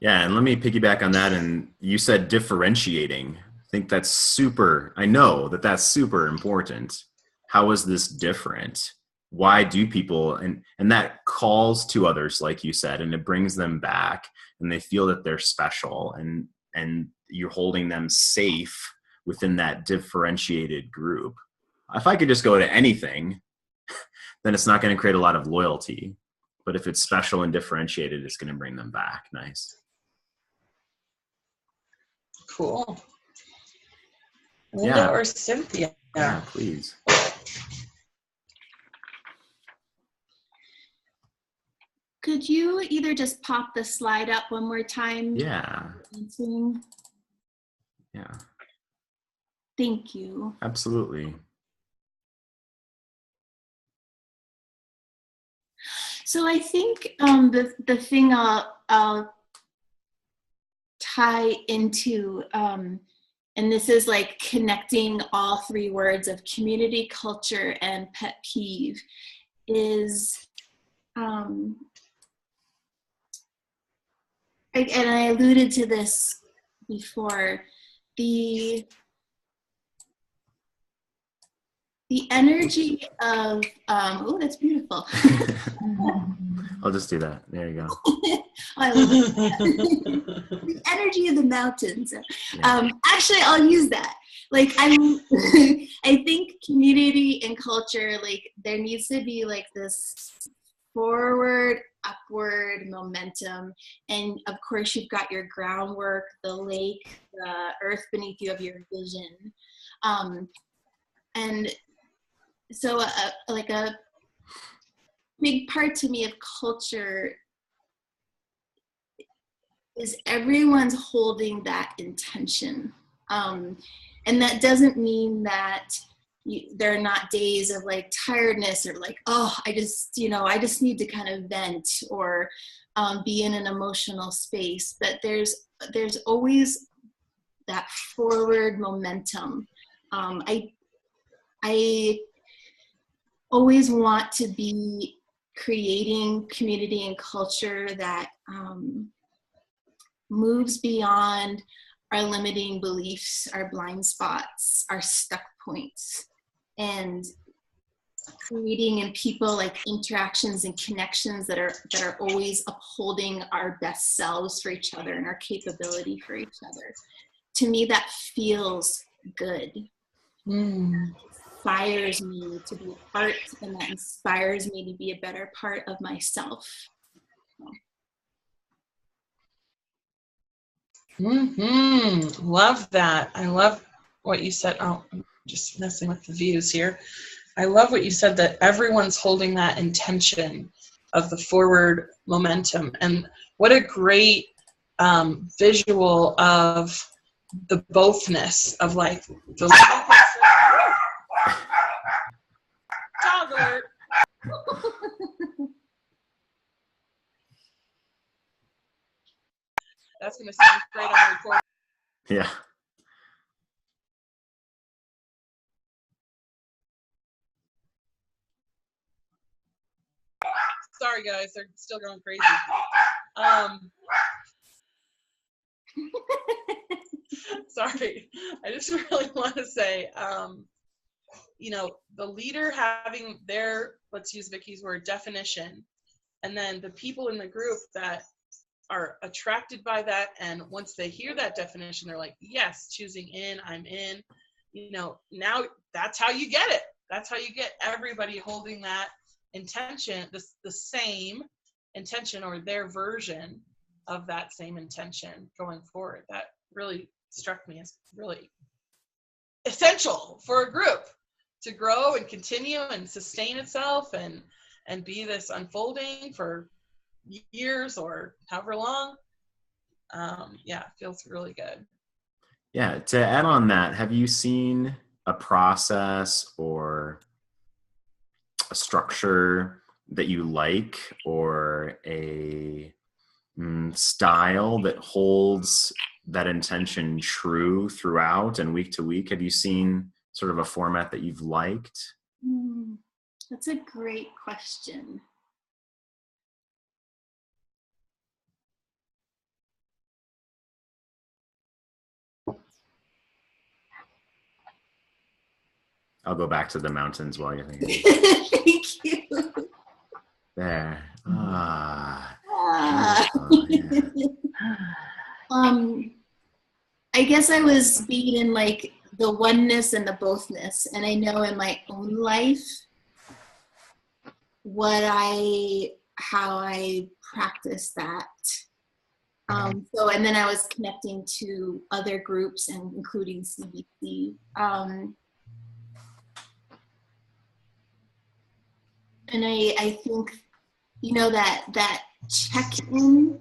Yeah, and let me piggyback on that. And you said differentiating. I think that's super. I know that's super important. How is this different? Why do people, and that calls to others, like you said, and it brings them back, and they feel that they're special, and you're holding them safe within that differentiated group. If I could just go to anything, then it's not going to create a lot of loyalty. But if it's special and differentiated, it's going to bring them back. Nice. Cool. Linda or Cynthia? Yeah, please. Could you either just pop the slide up one more time? Yeah. Yeah. Thank you. Absolutely. So I think the thing I'll tie into, and this is like connecting all three words of community, culture, and pet peeve, is, and I alluded to this before, the energy of, oh, that's beautiful. I'll just do that. There you go. I love it. The energy of the mountains. Actually, I'll use that. Like, I think community and culture, like, there needs to be like this forward, upward momentum. And of course, you've got your groundwork, the lake, the earth beneath you of your vision. And so like a big part to me of culture is everyone's holding that intention. And that doesn't mean that there are not days of like tiredness or like, oh, I just need to kind of vent or be in an emotional space. But there's always that forward momentum. I always want to be creating community and culture that moves beyond our limiting beliefs, our blind spots, our stuck points, and creating in people like interactions and connections that are always upholding our best selves for each other and our capability for each other. To me, that feels good. Inspires me to be a part, and that inspires me to be a better part of myself. Love that. I love what you said. Oh, I'm just messing with the views here. I love what you said, that everyone's holding that intention of the forward momentum. And what a great visual of the bothness of like the dog alert. That's going to sound great on the recording. Yeah. Sorry, guys, they're still going crazy. Sorry, I just really want to say, the leader having their, let's use Vicky's word, definition, and then the people in the group that are attracted by that, and once they hear that definition, they're like, yes, choosing in, I'm in. Now that's how you get it. That's how you get everybody holding that intention, the same intention or their version of that same intention going forward. That really struck me as really essential for a group to grow and continue and sustain itself and be this unfolding for years or however long. It feels really good. Yeah, to add on that, have you seen a process or a structure that you like, or a style that holds that intention true throughout and week to week? Have you seen sort of a format that you've liked? That's a great question. I'll go back to the mountains while you're thinking. Thank you. There. I guess I was being in like the oneness and the bothness, and I know in my own life how I practice that. And then I was connecting to other groups and including CBC. And I think, that check-in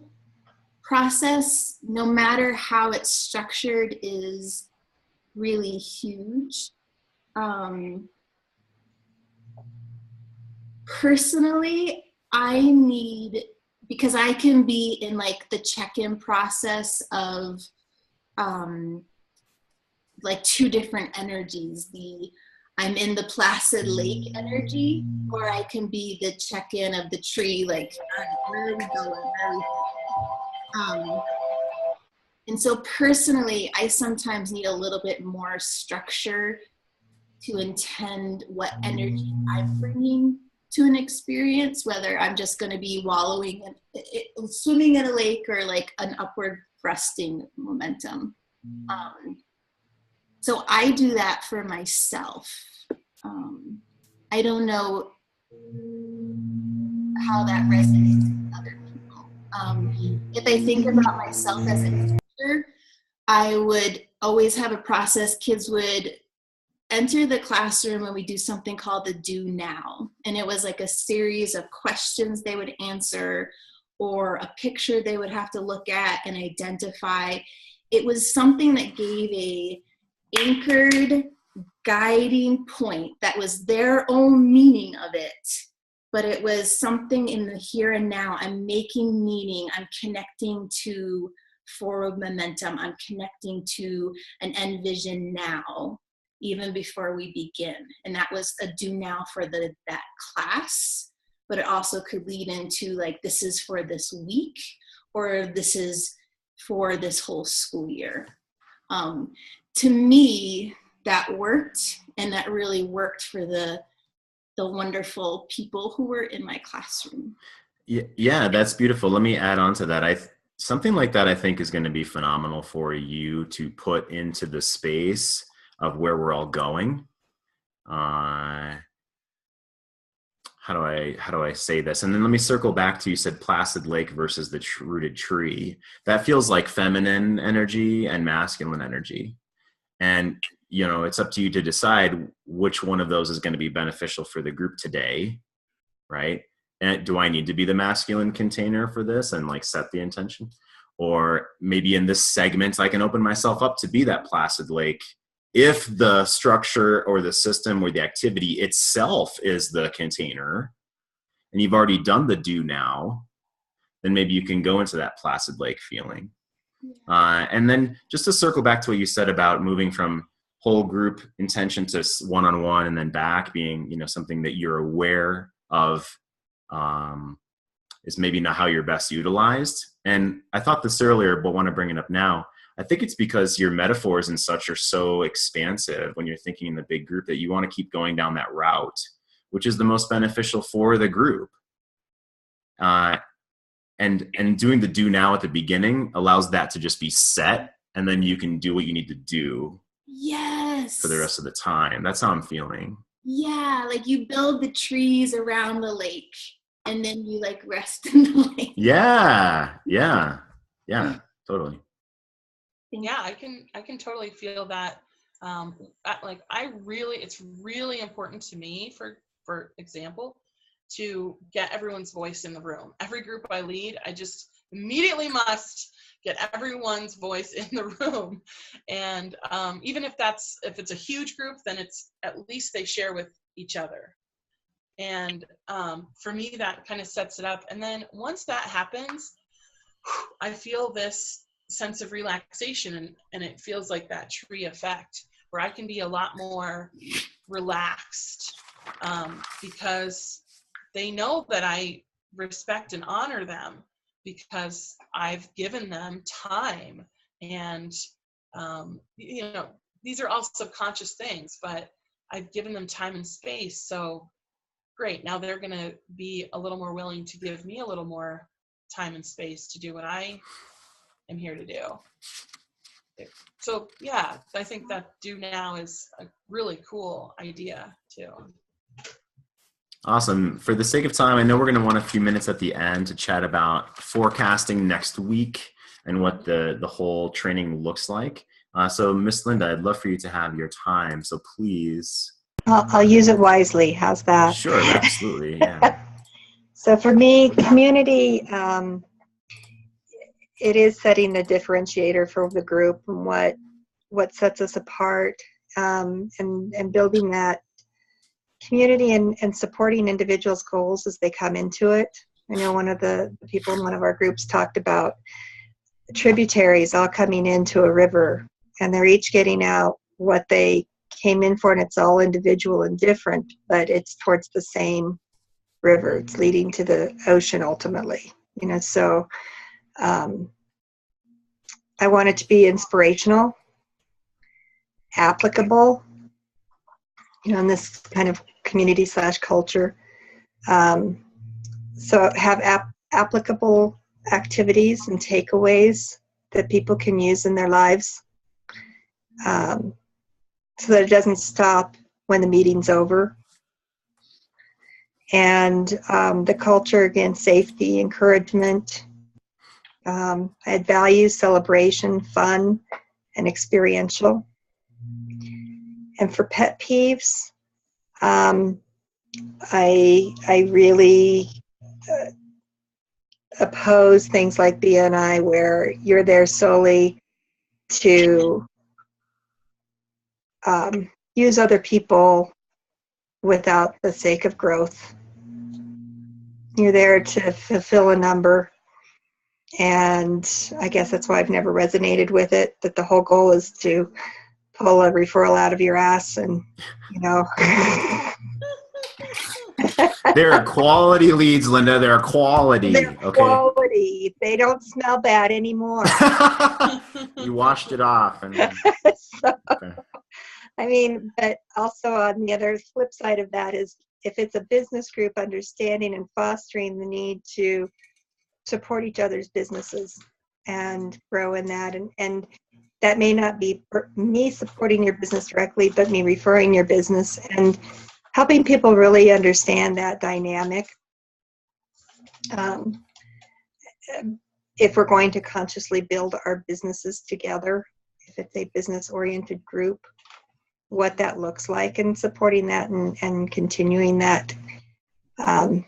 process, no matter how it's structured, is really huge. Personally, because I can be in like the check-in process of like two different energies, I'm in the placid lake energy, or I can be the check-in of the tree, like, where are we going? And so personally, I sometimes need a little bit more structure to intend what energy I'm bringing to an experience, whether I'm just going to be wallowing and swimming in a lake, or like an upward thrusting momentum. So I do that for myself. I don't know how that resonates with other people. If I think about myself as a teacher, I would always have a process. Kids would enter the classroom and we do something called the do now. And it was like a series of questions they would answer, or a picture they would have to look at and identify. It was something that gave a anchored guiding point that was their own meaning of it, but it was something in the here and now. I'm making meaning. I'm connecting to forward momentum. I'm connecting to an end vision now, even before we begin. And that was a do now for that class, but it also could lead into like, this is for this week, or this is for this whole school year. To me, that worked, and that really worked for the wonderful people who were in my classroom. Yeah, that's beautiful. Let me add on to that. Something like that I think is going to be phenomenal for you to put into the space of where we're all going. How do I say this? And then let me circle back to, you said placid lake versus the rooted tree. That feels like feminine energy and masculine energy. And, it's up to you to decide which one of those is going to be beneficial for the group today, right? And do I need to be the masculine container for this and like set the intention? Or maybe in this segment, I can open myself up to be that placid lake if the structure or the system or the activity itself is the container, and you've already done the do now, then maybe you can go into that placid lake feeling. And then just to circle back to what you said about moving from whole group intention to one-on-one and then back being, something that you're aware of is maybe not how you're best utilized. And I thought this earlier, but want to bring it up now. I think it's because your metaphors and such are so expansive when you're thinking in the big group that you want to keep going down that route, which is the most beneficial for the group. And doing the do now at the beginning allows that to just be set, and then you can do what you need to do. Yes. For the rest of the time. That's how I'm feeling. Yeah, like you build the trees around the lake, and then you like rest in the lake. Yeah, totally. Yeah, I can totally feel that. It's really important to me, for example, to get everyone's voice in the room. Every group I lead, I just immediately must get everyone's voice in the room. And even if it's a huge group, then it's at least they share with each other. And for me, that kind of sets it up. And then once that happens, I feel this sense of relaxation, and it feels like that tree effect where I can be a lot more relaxed because they know that I respect and honor them because I've given them time. And these are all subconscious things, but I've given them time and space. So great, now they're going to be a little more willing to give me a little more time and space to do what I am here to do. So yeah, I think that do now is a really cool idea too. Awesome. For the sake of time, I know we're going to want a few minutes at the end to chat about forecasting next week and what the whole training looks like. So Miss Linda, I'd love for you to have your time. So please. I'll use it wisely. How's that? Sure, absolutely. Yeah. So for me, community, it is setting a differentiator for the group and what sets us apart, and building that community and supporting individuals' goals as they come into it. I know one of the people in one of our groups talked about tributaries all coming into a river, and they're each getting out what they came in for, and it's all individual and different, but it's towards the same river. It's leading to the ocean ultimately. So I want it to be inspirational, applicable, in this kind of community / culture. So have applicable activities and takeaways that people can use in their lives, so that it doesn't stop when the meeting's over. And the culture, again, safety, encouragement, add value, celebration, fun, and experiential. And for pet peeves, I really oppose things like BNI where you're there solely to use other people without the sake of growth. You're there to fulfill a number. And I guess that's why I've never resonated with it, that the whole goal is to pull a referral out of your ass and, There are quality leads, Linda. There are quality. They're quality. They don't smell bad anymore. You washed it off. Okay. But also on the other flip side of that is if it's a business group, understanding and fostering the need to support each other's businesses and grow in that. And that may not be me supporting your business directly, but me referring your business and helping people really understand that dynamic. If we're going to consciously build our businesses together, if it's a business-oriented group, what that looks like, and supporting that and continuing that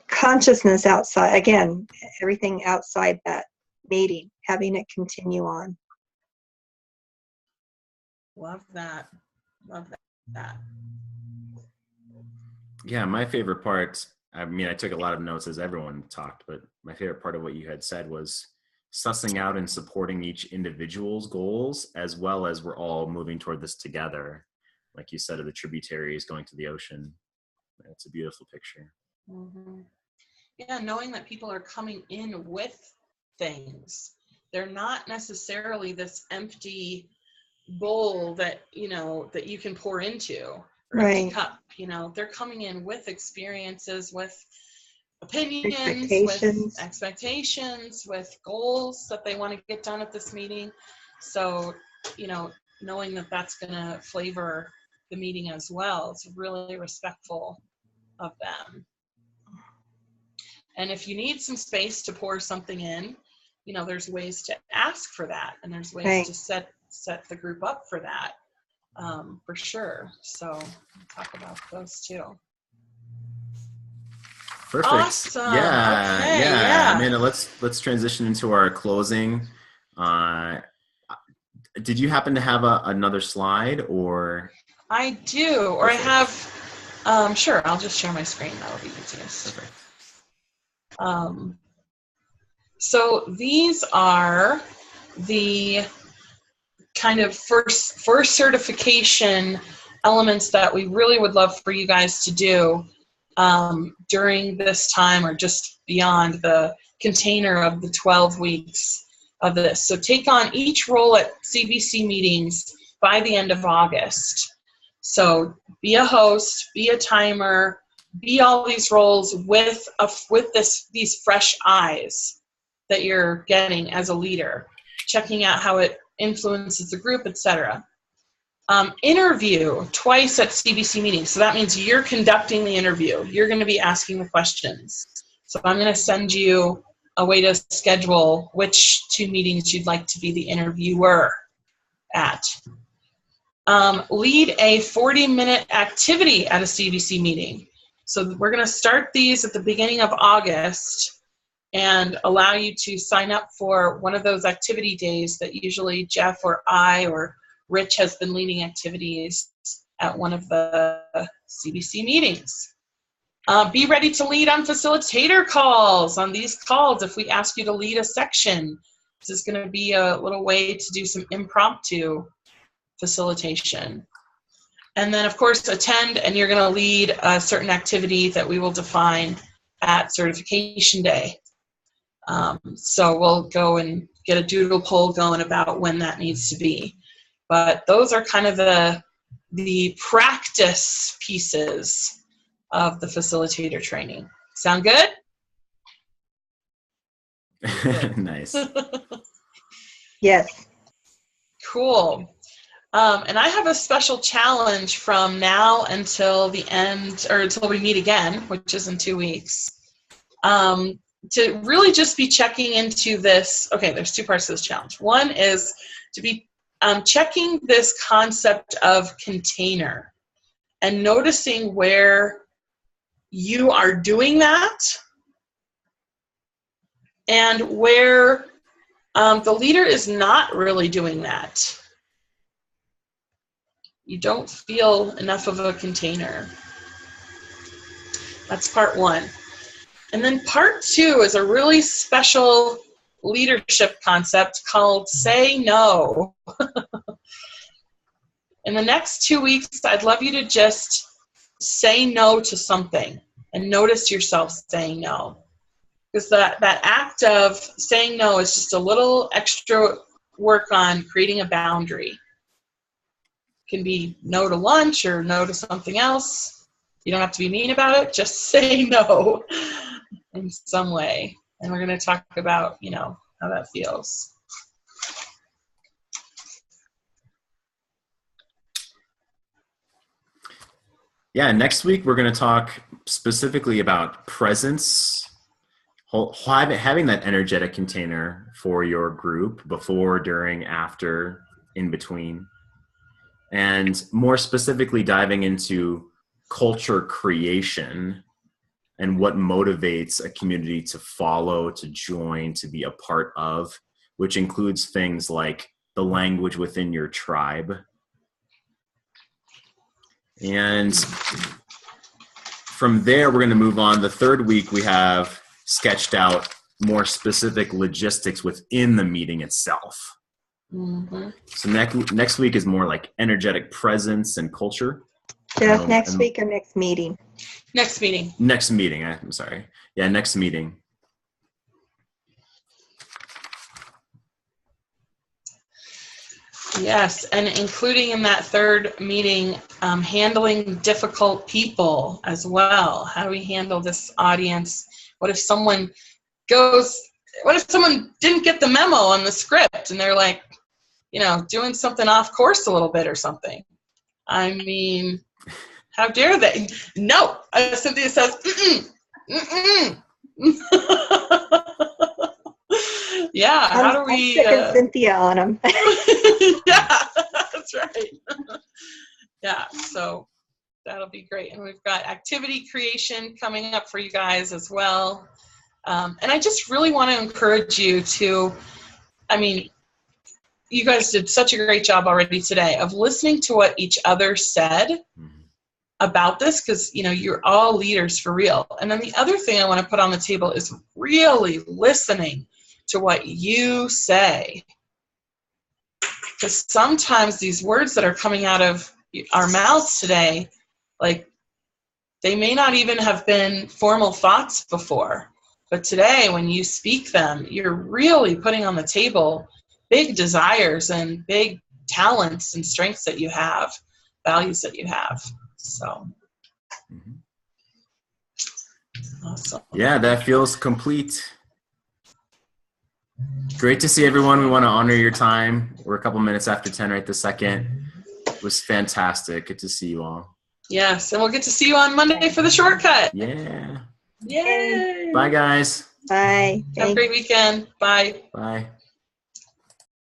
consciousness outside, again, everything outside that meeting, having it continue on. Love that. Yeah, my favorite part, I took a lot of notes as everyone talked, but my favorite part of what you had said was sussing out and supporting each individual's goals, as well as we're all moving toward this together. Like you said, of the tributaries going to the ocean. It's a beautiful picture. Mm-hmm. Yeah, knowing that people are coming in with things. They're not necessarily this empty bowl that, that you can pour into, or Right. empty cup. They're coming in with experiences, with opinions, with expectations, with goals that they want to get done at this meeting. So, knowing that that's going to flavor the meeting as well, it's really respectful of them. And if you need some space to pour something in, there's ways to ask for that, and there's ways to set the group up for that, for sure. So we'll talk about those too. Perfect. Awesome. Yeah, Okay, yeah. Amanda, let's transition into our closing. Did you happen to have another slide, or? I do, or Perfect. I have. Sure, I'll just share my screen. That'll be easiest. Perfect. So these are the kind of first certification elements that we really would love for you guys to do during this time, or just beyond the container of the 12 weeks of this. So take on each role at CBC meetings by the end of August. So be a host, be a timer, be all these roles with these fresh eyes that you're getting as a leader, checking out how it influences the group, etc. Interview twice at CBC meetings. So that means you're conducting the interview. You're going to be asking the questions. So I'm going to send you a way to schedule which 2 meetings you'd like to be the interviewer at. Lead a 40-minute activity at a CBC meeting. So we're going to start these at the beginning of August and allow you to sign up for one of those activity days that usually Jeff or I or Rich has been leading activities at one of the CBC meetings. Be ready to lead on facilitator calls. On these calls, if we ask you to lead a section, this is going to be a little way to do some impromptu facilitation. And then, of course, attend, and you're going to lead a certain activity that we will define at certification day. So we'll go and get a doodle poll going about when that needs to be. But those are kind of the practice pieces of the facilitator training. Sound good? Nice. Yes. Cool. And I have a special challenge from now until the end, or until we meet again, which is in 2 weeks, to really just be checking into this. Okay, there's 2 parts to this challenge. One is to be checking this concept of container and noticing where you are doing that and where the leader is not really doing that. You don't feel enough of a container. That's part 1. And then part 2 is a really special leadership concept called say no. In the next 2 weeks, I'd love you to just say no to something and notice yourself saying no. Because that act of saying no is just a little extra work on creating a boundary. Can be no to lunch or no to something else. You don't have to be mean about it. Just say no in some way. And we're going to talk about, how that feels. Yeah, next week we're going to talk specifically about presence, having that energetic container for your group before, during, after, in between. And more specifically diving into culture creation and what motivates a community to follow, to join, to be a part of, which includes things like the language within your tribe. And from there, we're going to move on. The 3rd week, we have sketched out more specific logistics within the meeting itself. Mm-hmm. So next week is more like energetic presence and culture. Jeff, next week or next meeting? Next meeting. Next meeting. I'm sorry. Yeah, next meeting. Yes, and including in that third meeting, handling difficult people as well. How do we handle this audience? What if someone didn't get the memo on the script and they're like, doing something off course a little bit or something? I mean, how dare they? No, Cynthia says, Yeah, how do we? I'm sticking Cynthia on them. Yeah, that's right. Yeah, so that'll be great. And we've got activity creation coming up for you guys as well. And I just really want to encourage you to, you guys did such a great job already today of listening to what each other said about this, because, you're all leaders for real. And then the other thing I want to put on the table is really listening to what you say. Because sometimes these words that are coming out of our mouths today, like, they may not even have been formal thoughts before. But today, when you speak them, you're really putting on the table big desires and big talents and strengths that you have, values that you have. So, awesome. Yeah, that feels complete. Great to see everyone. We want to honor your time. We're a couple minutes after 10 right this second. It was fantastic. Good to see you all. Yes, and we'll get to see you on Monday for the shortcut. Yeah. Yay. Bye, guys. Bye. Have a great weekend. Bye. Bye.